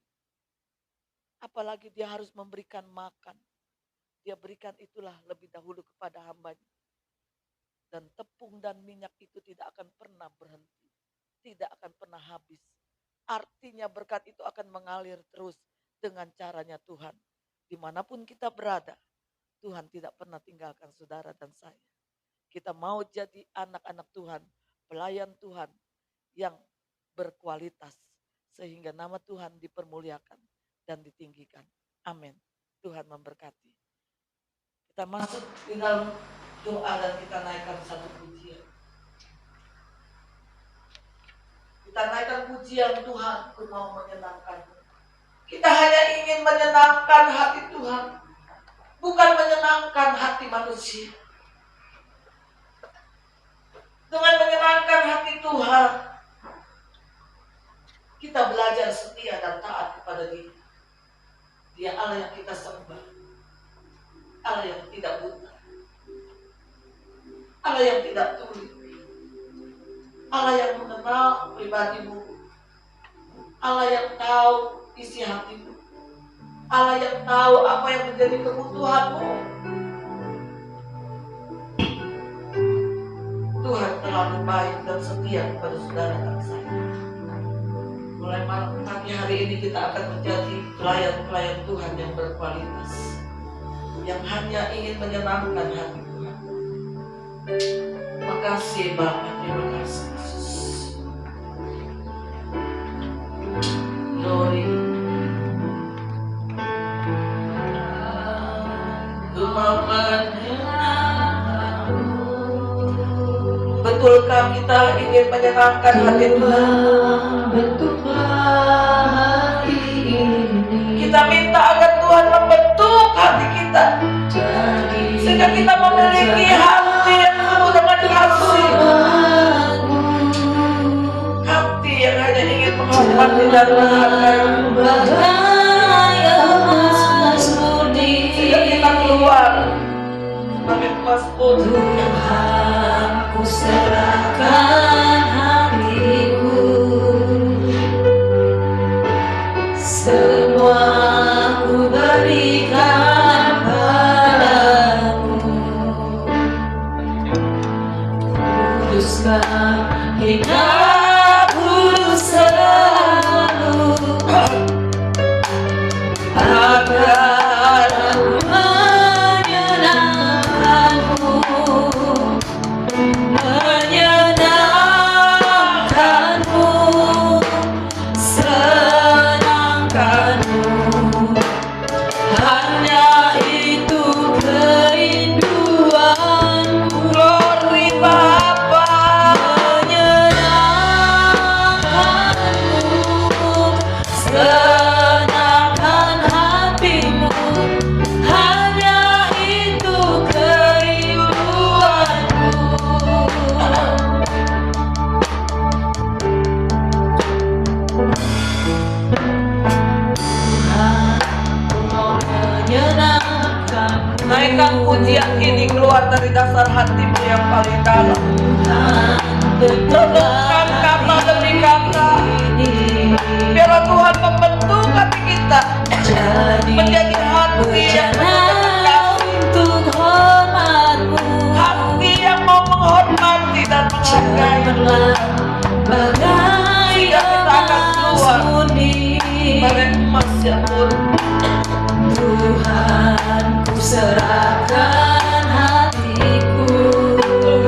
Apalagi dia harus memberikan makan. Dia berikan itulah lebih dahulu kepada hambanya. Dan tepung dan minyak itu tidak akan pernah berhenti. Tidak akan pernah habis. Artinya berkat itu akan mengalir terus dengan caranya Tuhan. Dimanapun kita berada, Tuhan tidak pernah tinggalkan saudara dan saya. Kita mau jadi anak-anak Tuhan, pelayan Tuhan yang berkualitas. Sehingga nama Tuhan dipermuliakan dan ditinggikan. Amin. Tuhan memberkati. Kita masuk di dalam doa dan kita naikkan satu pujian. Kita naikkan pujian Tuhan, ku mau menyenangkanmu. Kita hanya ingin menyenangkan hati Tuhan, bukan menyenangkan hati manusia. Dengan menyenangkan hati Tuhan, kita belajar setia dan taat kepada Dia. Dia Allah yang kita sembah, Allah yang tidak buta, Allah yang tidak tuli, Allah yang mengenal pribadimu, Allah yang tahu isi hatimu. Allah yang tahu apa yang menjadi kebutuhanmu. Tuhan terlalu baik dan setia kepada saudara dan saya. Mulai malam pagi hari ini kita akan menjadi pelayan-pelayan Tuhan yang berkualitas, yang hanya ingin menyenangkan hati Tuhan. Makasih Bapak, terima kasih Yesus. Glory. Betulkah kita ingin menyenangkan hati Tuhan? Bentuklah hati ini. Kita minta agar Tuhan membentuk hati kita, sehingga kita memiliki hati yang penuh dengan kasih, hati yang hanya ingin menghormati dan menghargai, sehingga kita keluar sebagai Mazmur. Tuhan, ku serahkan hatiku, semua ku berikan padamu. Kuduskan hidupku selalu, agar aku menyenangkanmu, senangkanmu. Hanya itu kerinduanku. Glory Bapa. Menyenangkanmu, senangkan hatimu. Hanya itu kerinduanku. Naikkan pujian ini keluar dari dasar hatimu yang paling dalam. Renungkan kata demi kata. Biarlah Tuhan membentuk hati kita menjadi hati yang penuh dengan kasih, hati yang mau menghormati dan menghargai. Sehingga kita akan keluar sebagai emas yang murni. Tuhan, ku serahkan hatiku,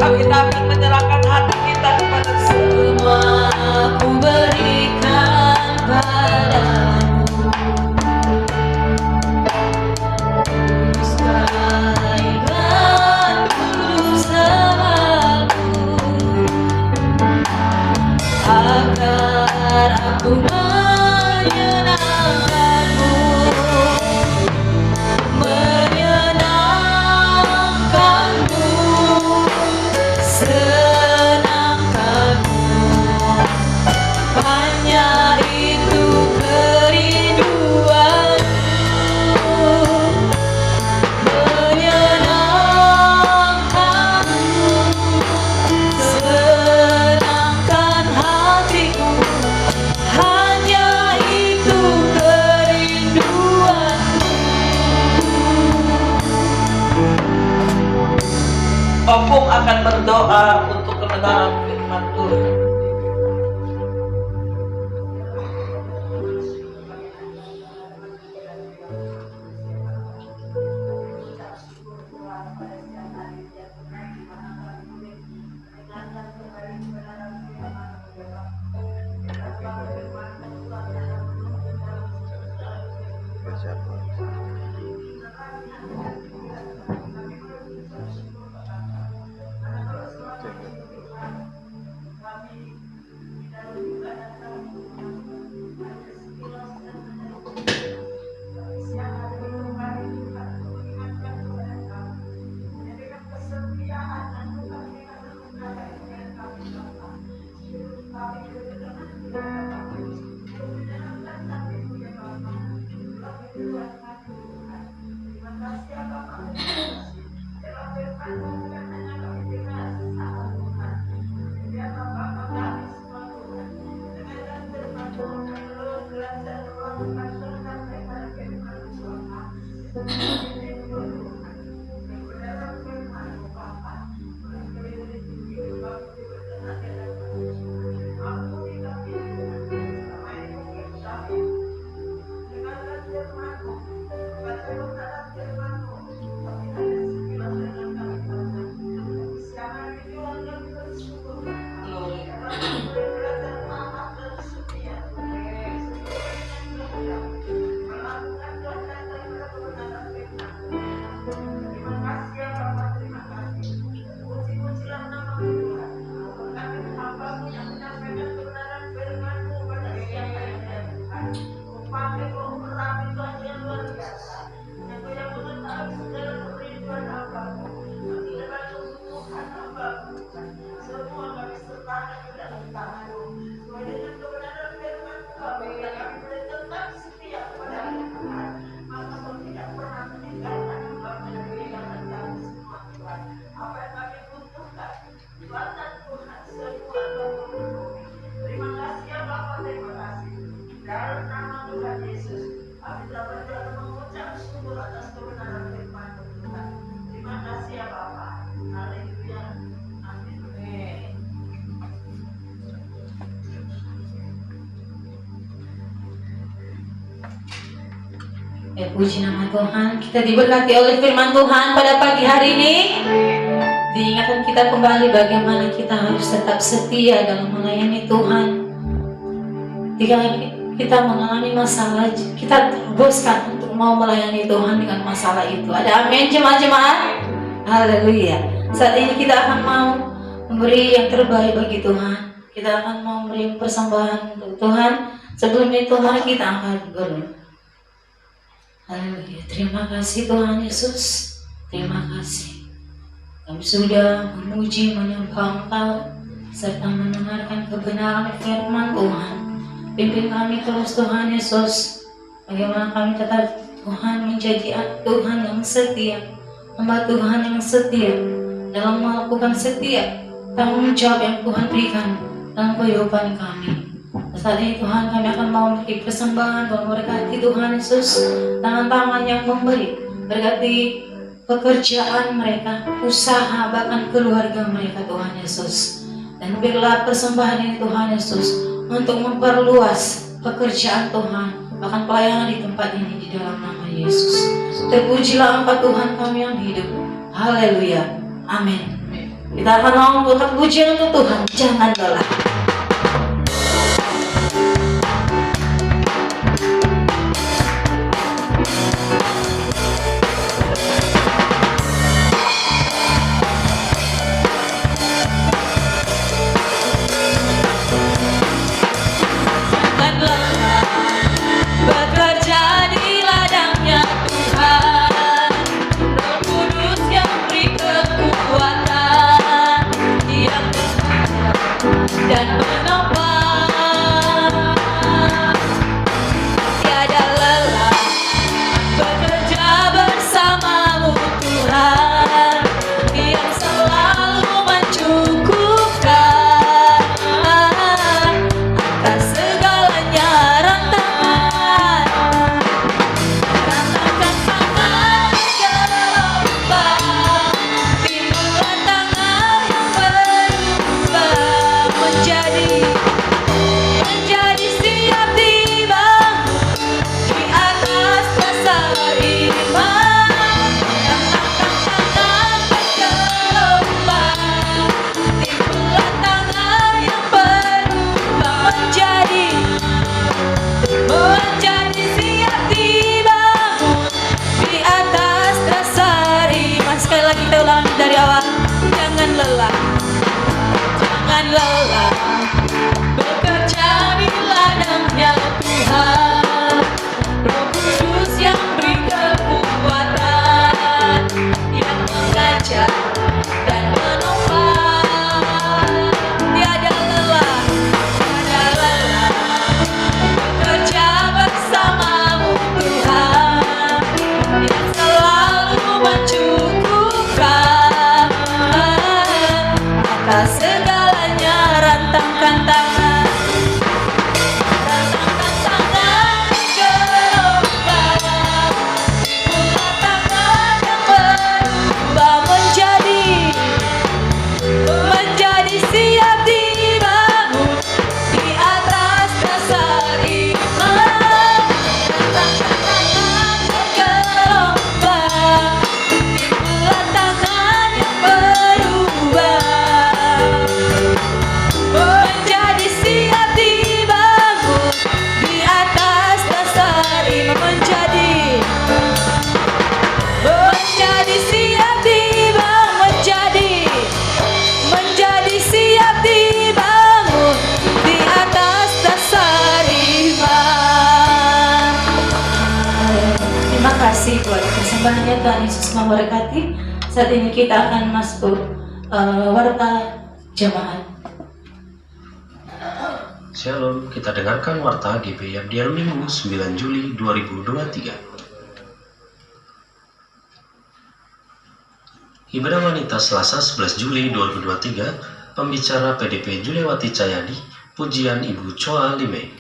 Kita akan menyerahkan hati kita kepada semua ku berikan padamu. Kuduskan kudus namamu, agar aku menyenangkanmu, senangkanmu. Hanya itu kerinduanku, menyenangkanmu, senangkan hatiku. Hanya itu kerinduanku. Opung akan berdoa untuk kebenaran firman Tuhan. Ya puji nama Tuhan, kita diberkati oleh firman Tuhan pada pagi hari ini. Diingatkan kita kembali bagaimana kita harus tetap setia dalam melayani Tuhan. Jika kita mengalami masalah, kita teruskan untuk mau melayani Tuhan dengan masalah itu. Ada amin jemaat-jemaat? Haleluya. Saat ini kita akan mau memberi yang terbaik bagi Tuhan. Kita akan mau memberi persembahan untuk Tuhan. Sebelum itu mari kita angkat berdoa. Haleluya. Terima kasih Tuhan Yesus. Terima kasih. Kami sudah memuji, menyembah Engkau serta mendengarkan kebenaran firman Tuhan. Pimpin kami terus Tuhan Yesus. Bagaimana kami tetap Tuhan menjadi Tuhan yang setia, hamba Tuhan yang setia dalam melakukan setiap tanggung jawab yang Tuhan berikan dalam kehidupan kami. Saat ini Tuhan kami akan mau memberi persembahan. Tuhan berkati Tuhan Yesus, tangan-tangan yang memberi, berkati pekerjaan mereka, usaha, bahkan keluarga mereka Tuhan Yesus. Dan berilah persembahan ini Tuhan Yesus untuk memperluas pekerjaan Tuhan, bahkan pelayanan di tempat ini di dalam nama Yesus. Terpujilah Engkau Tuhan kami yang hidup. Haleluya. Amin. Kita akan mau mengangkat pujian untuk Tuhan. Jangan lelah. Dan menopang, tiada lelah bekerja bersamamu Tuhan, yang selalu mencukupkan atas segalanya rantangan. Rantangkan tangan gelombang, timbulan tangan yang berubah menjadi siap dibangun di atas dasar iman. Rantangkan tangan bergelombang, timbulan tangan yang berubah menjadi siap dibangun di atas dasar iman. Sekali lagi kita ulang dari awal. Jangan lelah, jangan lelah bekerja di ladangnya Tuhan. Roh Kudus yang beri kekuatan, yang mengajar dan menopang. Tiada lelah bekerja bersamamu Tuhan, yang selalu mencukupkan atas segalanya. Rantangkan tangan, rantangkan tangan gelombang, timbulan tangan yang berubah menjadi siap dibangun di atas dasar iman. Rantangkan tangan gelombang, timbulan tangan yang berubah menjadi siap dibangun di atas dasar iman. Menjadi siap dibangun, menjadi siap dibangun di atas dasar iman. Terima kasih buat persembahannya. Tuhan Yesus memberkati. Saat ini kita akan masuk warta jemaat. Shalom, kita dengarkan warta GP Yabdian Minggu 9 Juli 2023. Ibadah wanita Selasa 11 Juli 2023, pembicara PDP Juliawati Cahyadi, pujian Ibu Choa Lime.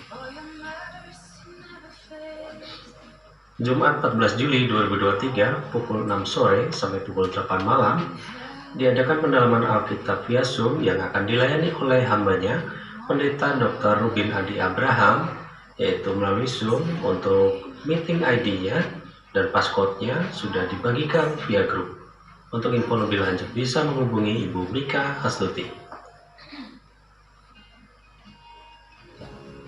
Jumat 14 Juli 2023, pukul 6 sore sampai pukul 8 malam, diadakan pendalaman Alkitab via Zoom yang akan dilayani oleh hambanya, Pendeta Dr. Rubin Adi Abraham, yaitu melalui Zoom. Untuk meeting ID-nya dan passcode-nya sudah dibagikan via grup. Untuk info lebih lanjut bisa menghubungi Ibu Mika Hastuti.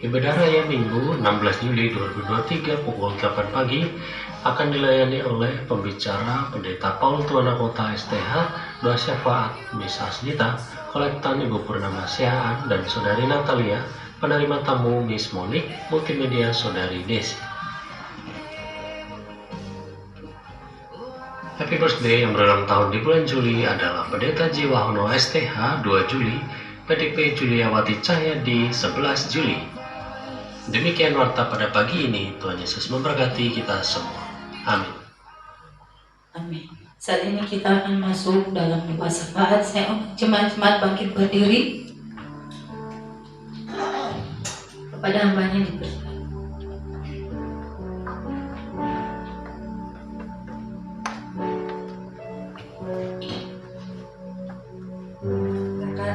Ibadah Raya Minggu 16 Juli 2023 pukul 8 pagi akan dilayani oleh pembicara Pendeta Paul Tuana Kota STH, Doa Syafaat, Misa Asnita, Kolektan Ibu Purnama Siaan dan Saudari Natalia, penerima tamu Miss Monik, multimedia Saudari Desi. Happy birthday yang berulang tahun di bulan Juli adalah Pendeta Jiwahono STH 2 Juli, PDP Juliawati Cahyadi 11 Juli. Demikian warta pada pagi ini. Tuhan Yesus memberkati kita semua. Amin. Amin. Saat ini kita akan masuk dalam doa syafaat. Saya jemaat-jemaat bangkit berdiri. Kepada hambanya diberikan.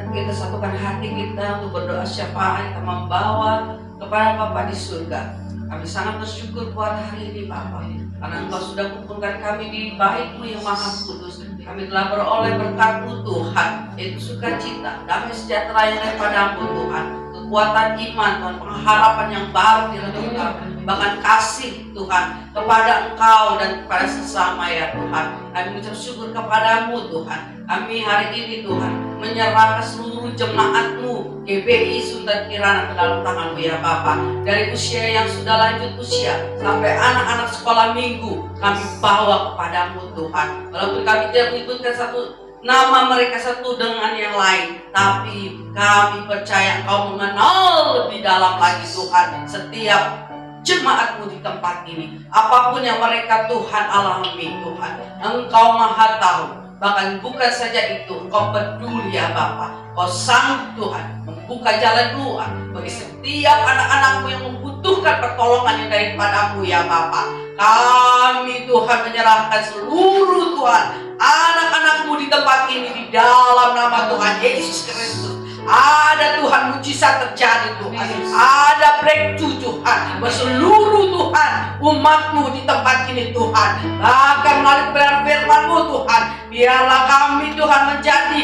Kita satukan hati kita untuk berdoa syafaat, kita membawa kepada Bapa di surga. Kami sangat bersyukur buat hari ini Bapa, karena Engkau sudah kumpulkan kami di Bait-Mu yang Maha Kudus. Kami telah beroleh berkat-Mu Tuhan, yaitu sukacita, damai sejahtera yang daripada-Mu Tuhan, kekuatan iman Tuhan, pengharapan yang baru di dalam kami, bahkan kasih Tuhan kepada Engkau dan kepada sesama ya Tuhan. Kami mengucap syukur kepada-Mu Tuhan. Kami hari ini Tuhan menyerahkan seluruh jemaat-Mu GBI Sunter Kirana ke dalam tangan-Mu ya Bapa. Dari usia yang sudah lanjut usia sampai anak-anak sekolah minggu kami bawa kepada-Mu Tuhan. Walaupun kami tidak menyebutkan satu nama mereka satu dengan yang lain, tapi kami percaya Engkau mengenal lebih dalam lagi Tuhan setiap jemaat-Mu di tempat ini. Apapun yang mereka Tuhan alami Tuhan, Engkau Maha tahu. Bahkan bukan saja itu, Engkau peduli ya Bapa. Engkau sanggup Tuhan membuka jalan keluar bagi setiap anak-anak-Mu yang membutuhkan pertolongan yang daripada-Mu ya Bapa. Kami Tuhan menyerahkan seluruh Tuhan anak-anak-Mu di tempat ini di dalam nama Tuhan Yesus Kristus. Ada Tuhan mujizat terjadi Tuhan, ada breakthrough Tuhan berseluruh Tuhan umat-Mu di tempat ini Tuhan. Bahkan melalui kebenaran firman-Mu Tuhan, biarlah kami Tuhan menjadi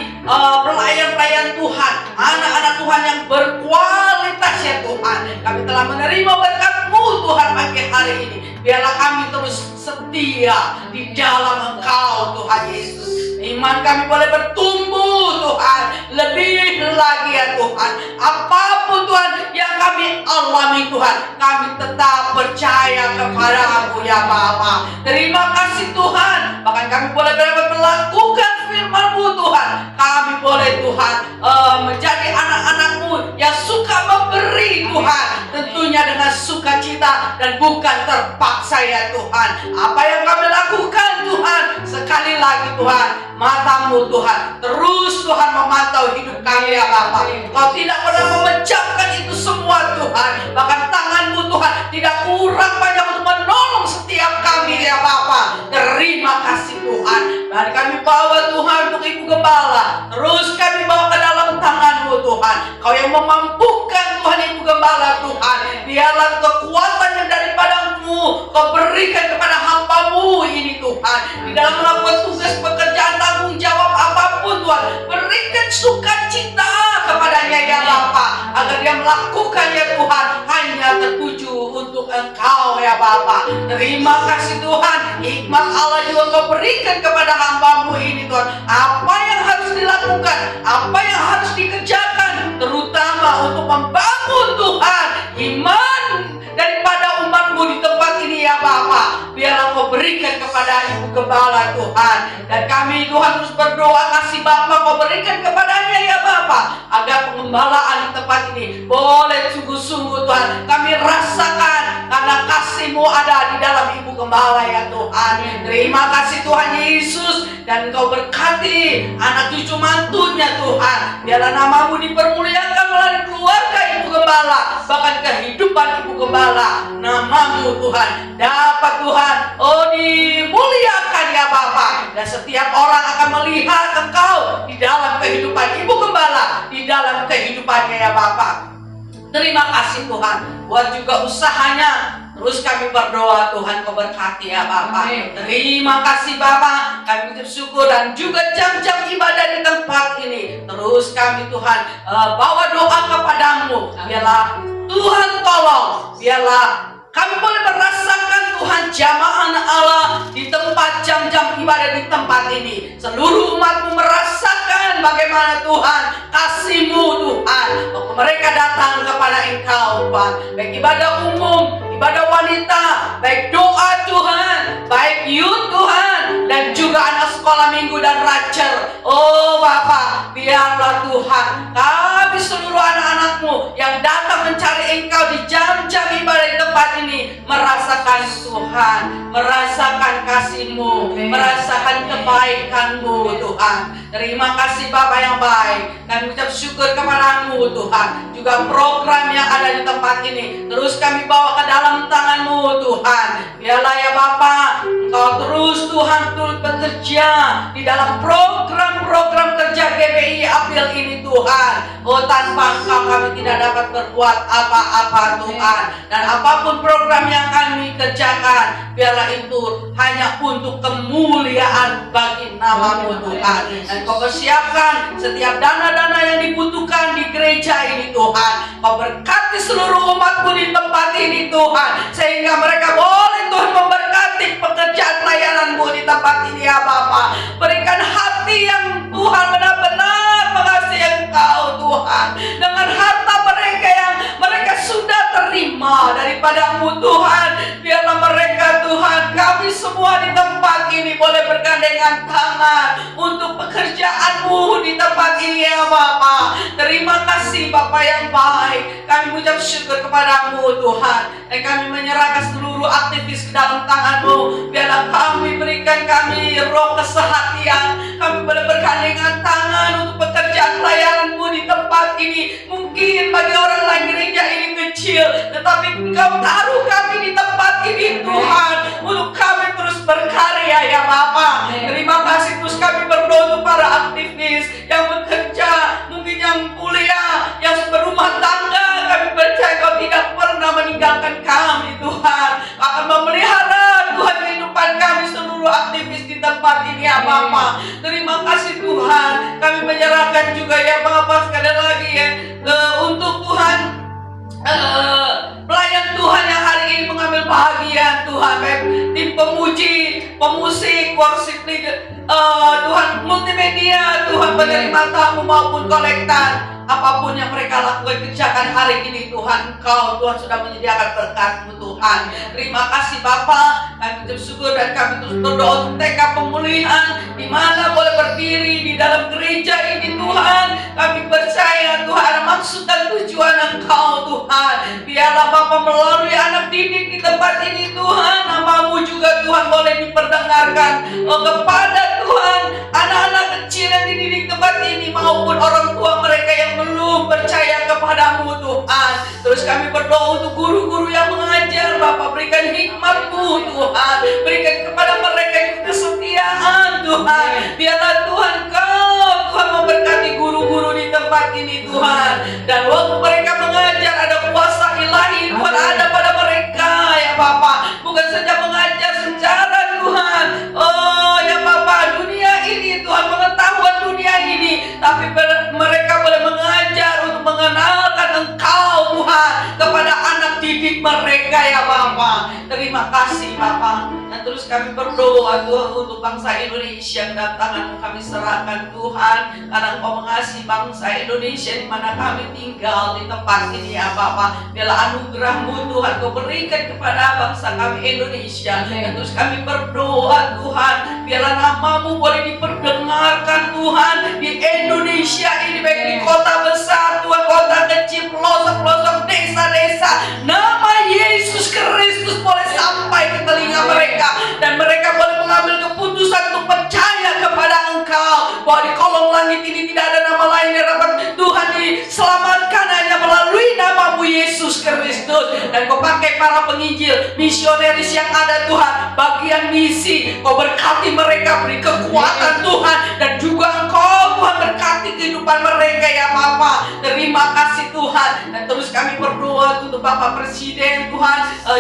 pelayan-pelayan Tuhan, anak-anak Tuhan yang berkualitas ya Tuhan. Kami telah menerima berkat-Mu Tuhan pagi hari ini. Biarlah kami terus setia di dalam Engkau Tuhan Yesus. Iman kami boleh bertumbuh Tuhan lebih lagi ya Tuhan. Apapun Tuhan yang kami alami Tuhan, kami tetap percaya kepada-Mu ya Bapa. Terima kasih Tuhan. Bahkan kami boleh dapat melakukan firman-Mu Tuhan. Kami boleh Tuhan menjadi anak-anak-Mu yang suka memberi Tuhan, tentunya dengan sukacita dan bukan terpaksa ya Tuhan. Apa yang kami lakukan Tuhan, sekali lagi Tuhan, mata-Mu Tuhan terus Tuhan memantau hidup kami ya Bapa. Kau tidak pernah memecahkan itu semua Tuhan. Bahkan tangan-Mu Tuhan tidak kurang banyak untuk menolong setiap kami ya Bapa. Terima kasih Tuhan. Dan kami bawa Tuhan untuk Ibu Gembala, terus kami bawa ke dalam tangan-Mu Tuhan. Kau yang memampukan Tuhan Ibu Gembala Tuhan. Biarlah kekuatan yang daripada-Mu Kau berikan kepada hamba-Mu ini Tuhan, di dalam melakukan tugas pekerjaan tanggung jawab apapun Tuhan. Berikan sukacita kepadanya ya Bapa, agar dia melakukan ya Tuhan hanya tertuju untuk Engkau ya Bapa. Terima kasih Tuhan. Hikmat Allah juga Kau berikan kepada hamba-Mu ini Tuhan. Apa yang harus dilakukan, apa yang harus dikerjakan, terutama untuk membangun Tuhan iman daripada umat-Mu di tempat ini ya Bapa. Biarlah Kau berikan kepada Ibu Gembala Tuhan. Dan kami Tuhan terus berdoa, kasih Bapa Kau berikan kepadanya ya Bapa, agar pengembalaan di tempat ini boleh sungguh-sungguh Tuhan kami rasakan, karena kasih-Mu ada di dalam Ibu Gembala ya Tuhan. Terima kasih Tuhan Yesus. Dan Kau berkati anak cucu mantunya Tuhan. Biarlah nama-Mu dipermuliakan melalui keluarga Ibu Gembala, bahkan kehidupan Ibu Gembala. Nama-Mu Tuhan dapat Tuhan dimuliakan ya Bapa. Dan setiap orang akan melihat Engkau di dalam kehidupan Ibu Gembala, di dalam kehidupannya ya Bapa. Terima kasih Tuhan buat juga usahanya Terus kami berdoa, Tuhan Kau berkati ya Bapak. Amin. Terima kasih Bapak. Kami bersyukur dan juga jam-jam ibadah di tempat ini. Terus kami Tuhan bawa doa kepadamu. Biarlah Tuhan tolong. Biarlah kami boleh merasakan Tuhan jamaah Allah di tempat jam-jam ibadah di tempat ini. Seluruh umat-Mu merasakan bagaimana Tuhan kasih-Mu Tuhan. Waktu mereka datang kepada Engkau Tuhan. Baik ibadah umum, ibadah wanita, baik doa Tuhan, baik youth Tuhan, dan juga anak sekolah minggu dan racer. Oh Bapa, biarlah Tuhan kami seluruh anak-anak-Mu yang datang mencari Engkau di jam-jam ibadah di tempat ini merasakan Tuhan, merasakan kasih-Mu, Amin. merasakan kebaikan-Mu Tuhan. Terima kasih Bapa yang baik. Kami ucap syukur kepadamu Tuhan. Juga program yang ada di tempat ini terus kami bawa ke dalam tangan-Mu Tuhan. Biarlah ya Bapa, Engkau terus Tuhan turut bekerja di dalam program-program kerja GBI April ini Tuhan. Oh, tanpa Engkau kami tidak dapat berbuat apa-apa Tuhan. Dan apapun program yang kami kerjakan, biarlah itu hanya untuk kemuliaan bagi nama-Mu Tuhan. Dan Kau persiapkan setiap dana-dana yang dibutuhkan di gereja ini Tuhan. Kau berkati seluruh umat-Mu di tempat ini Tuhan, sehingga mereka boleh Tuhan memberkati pekerjaan pelayanan-Mu di tempat ini ya Bapa. Berikan hati yang Tuhan benar-benar mengasihi Engkau Tuhan, dengan harta mereka yang mereka sudah terima daripada-Mu Tuhan. Biarlah mereka Tuhan, kami semua di tempat ini boleh bergandengan tangan untuk pekerjaan-Mu di tempat ini ya Bapa. Terima kasih Bapa yang baik. Kami mengucap syukur kepadamu Tuhan, dan kami menyerahkan seluruh aktivis ke dalam tangan-Mu. Biarlah kami berikan kami roh kesehatan. Kami boleh bergandengan tangan untuk pekerjaan pelayanan-Mu di tempat ini. Mungkin bagi orang lain gereja ini kecil, tetapi Engkau taruh kami di tempat ini Tuhan, untuk kami terus berkarya ya Bapa. Terima kasih. Terus kami berdoa untuk para aktivis yang bekerja, mungkin yang kuliah, yang berumah tangga. Kami percaya Kau tidak pernah meninggalkan kami Tuhan, akan memelihara Tuhan kehidupan kami seluruh aktivis di tempat ini ya Bapa. Terima kasih Tuhan. Kami menyerahkan juga ya Bapa sekali lagi ya untuk Tuhan pelayan Tuhan yang hari ini mengambil bahagian Tuhan, baik tim pemuji, pemusik, worship leader, Tuhan multimedia, Tuhan penerima tamu maupun kolektan. Apapun yang mereka lakukan kerjakan hari ini Tuhan, Engkau Tuhan sudah menyediakan berkat-Mu Tuhan. Terima kasih Bapa. Kami bersyukur dan kami terus berdoa untuk TK pemulihan, di mana boleh berdiri di dalam gereja ini Tuhan. Kami percaya Tuhan ada maksud dan tujuan Engkau Tuhan. Biarlah Bapa melalui anak didik di tempat ini Tuhan, nama-Mu juga Tuhan boleh diperdengarkan kepada Tuhan anak-anak kecil yang dididik tempat ini maupun orang tua mereka yang belum percaya kepadamu Tuhan. Terus kami berdoa untuk guru-guru yang mengajar Bapak, berikan hikmat-Mu Tuhan, berikan kepada mereka yang kesetiaan Tuhan. Biarlah Tuhan Kau Tuhan memberkati guru-guru di tempat ini Tuhan, dan waktu mereka mengajar ada kuasa ilahi Tuhan ada pada mereka ya Bapak. Bukan saja mengajar secara Tuhan, oh ya Bapak, dunia ini Tuhan, pengetahuan dunia ini, tapi mereka boleh mengajar untuk mengenalkan Engkau Tuhan kepada anak didik mereka ya Bapa. Terima kasih Bapa. Dan terus kami berdoa Tuhan untuk bangsa Indonesia, dan tangan-Mu kami serahkan Tuhan, karena Engkau mengasihi bangsa Indonesia di mana kami tinggal di tempat ini ya Bapa. Biarlah anugerah-Mu Tuhan Kau berikan kepada bangsa kami Indonesia. Dan terus kami berdoa Tuhan, biarlah nama-Mu boleh diperdengarkan Tuhan di Indonesia ini, baik di kota besar Tuhan, kota kecil, pelosok-pelosok, desa-desa. Nama Yesus Kristus boleh sampai ke telinga mereka, dan mereka boleh mengambil keputusan untuk percaya kepada Engkau, bahwa di kolong langit ini tidak ada nama lain yang dapat Tuhan diselamatkan hanya melalui nama-Mu Yesus Kristus. Dan Kau pakai para penginjil, misionaris yang ada Tuhan, bagian misi, Kau berkati mereka, beri kekuatan Tuhan, dan juga Engkau Tuhan berkati kehidupan mereka ya Bapa. Terima kasih Tuhan. Dan terus kami berdoa untuk Bapak Presiden Tuhan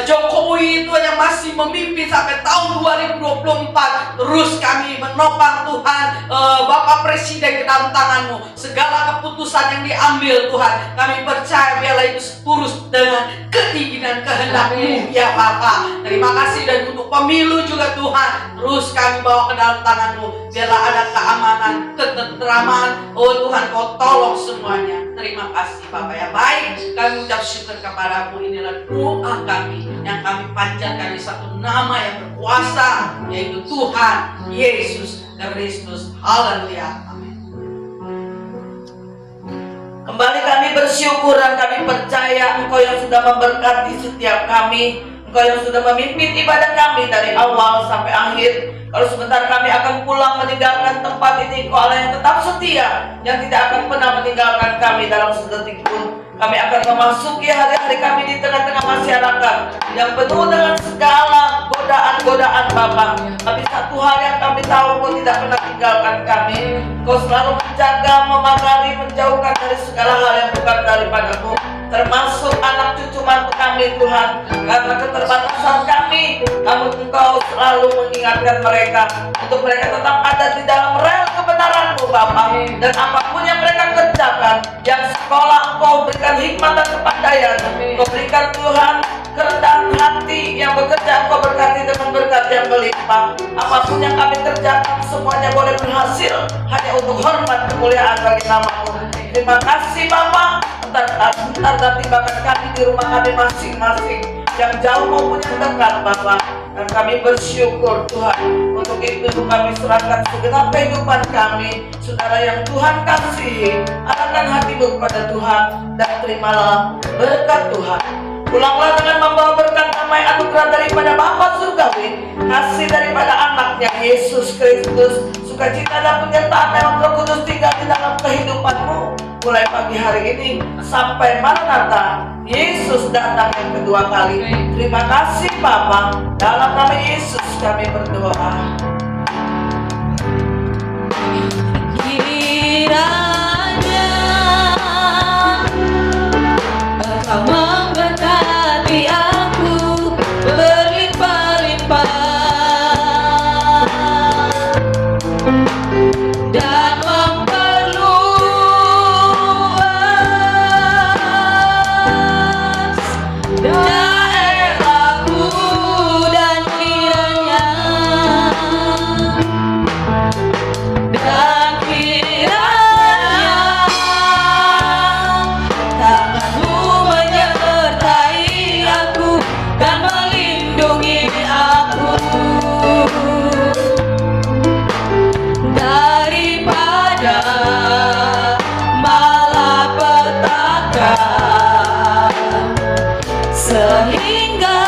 Jokowi itu yang masih memimpin sampai tahun 2024. Terus kami menopang Tuhan Bapak Presiden ke dalam tangan-Mu. Segala keputusan yang diambil Tuhan, kami percaya biarlah itu seturus dengan keinginan kehendak-Mu ya Bapa. Terima kasih. Dan untuk pemilu juga Tuhan, terus kami bawa ke dalam tangan-Mu. Biarlah ada keamanan, ketentraman. Oh Tuhan, Kau tolong semuanya. Terima kasih Bapak ya. Baik, kami ucap syukur kepadamu. Inilah doa kami yang kami panjatkan di satu nama yang berkuasa, yaitu Tuhan Yesus Kristus. Haleluya. Amin. Kembali kami bersyukur dan kami percaya Engkau yang sudah memberkati setiap kami, Engkau yang sudah memimpin ibadah kami dari awal sampai akhir. Kalau sebentar kami akan pulang meninggalkan tempat ini, Engkau Allah yang tetap setia, yang tidak akan pernah meninggalkan kami dalam sedetik pun. Kami akan memasuki hari-hari kami di tengah-tengah masyarakat yang penuh dengan segala godaan-godaan Bapa. Tapi satu hal yang kami tahu, Kau tidak pernah tinggalkan kami. Kau selalu menjaga, memagari, menjauhkan dari segala hal yang bukan daripada-Mu, termasuk anak cucu mantu kami Tuhan. Karena keterbatasan kami, namun Engkau selalu mengingatkan mereka untuk mereka tetap ada di dalam rel kebenaran-Mu Bapa. Dan apapun yang mereka kerjakan, yang sekolah Engkau berikan hikmat dan kepandaian, Engkau berikan Tuhan kerendahan hati, yang bekerja Engkau berkati dengan berkat yang melimpah. Apapun yang kami kerjakan, semuanya boleh berhasil hanya untuk hormat kemuliaan bagi nama-Mu. Terima kasih Bapa. Entar tibakan kami di rumah kami masing-masing, yang jauh maupun yang dekat Bapa. Dan kami bersyukur Tuhan. Untuk itu kami serahkan segenap kehidupan kami, saudara yang Tuhan kasihi. Arahkan hatimu kepada Tuhan dan terimalah berkat Tuhan. Pulanglah dengan membawa berkat damai anugerah daripada Bapa Surgawi, kasih daripada anaknya Yesus Kristus, sukacita dan penyertaan yang Roh Kudus tinggal di dalam kehidupanmu mulai pagi hari ini sampai Maranatha Yesus datang yang kedua kali. Terima kasih Bapa, dalam nama Yesus kami berdoa. Kiranya Engkau memberkati aku berlimpah-limpah dan memperluas daerahku, dan kiranya tangan-Mu menyertai aku dan melindungi aku daripada malapetaka, sehingga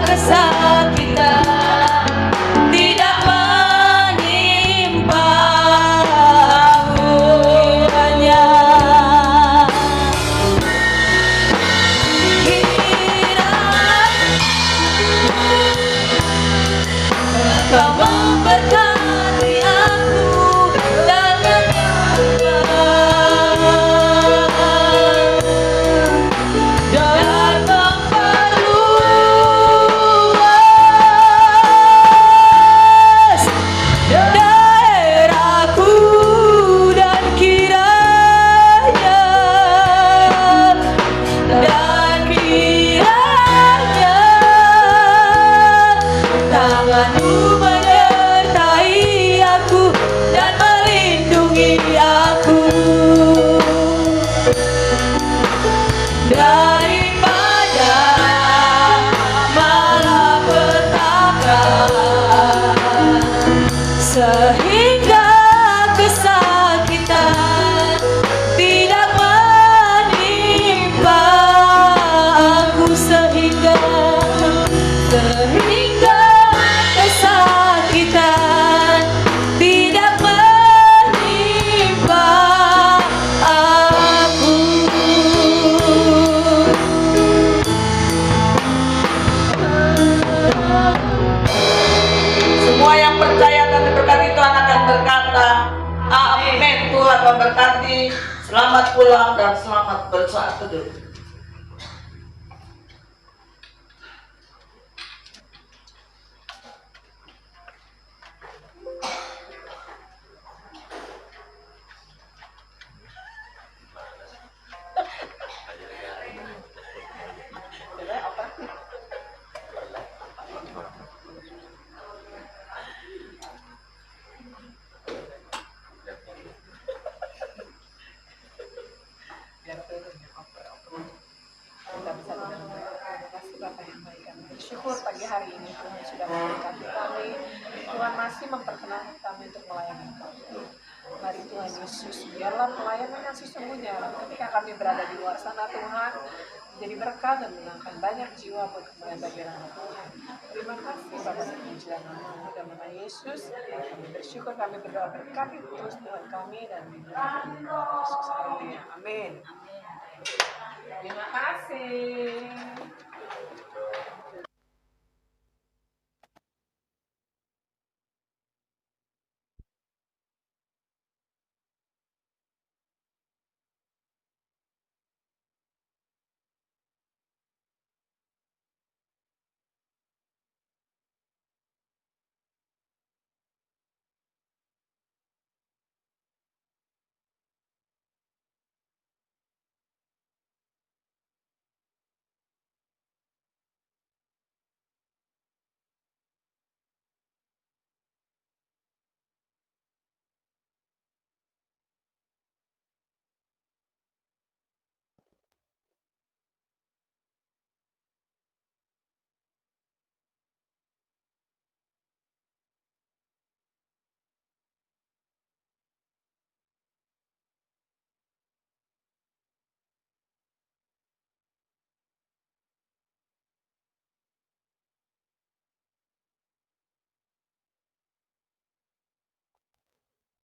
kesakitan tidak menimpa hanya. Kau memberkati aku dan memperluas Selamat pulang dan selamat bersaat teduh. Bersyukur pagi hari ini Tuhan sudah memberkati kami. Tuhan masih memperkenankan kami untuk melayani Kau. Mari Tuhan Yesus, biarlah pelayanan yang sesungguhnya ketika kami berada di luar sana Tuhan, jadi berkat dan menangkan banyak jiwa buat kemuliaan bagi nama Tuhan. Terima kasih Bapa dan puji dalam nama dan nama Yesus. Kami bersyukur, kami berdoa berkati terus Tuhan kami dan di dalam nama Yesus. Haleluya. Amin. Terima kasih.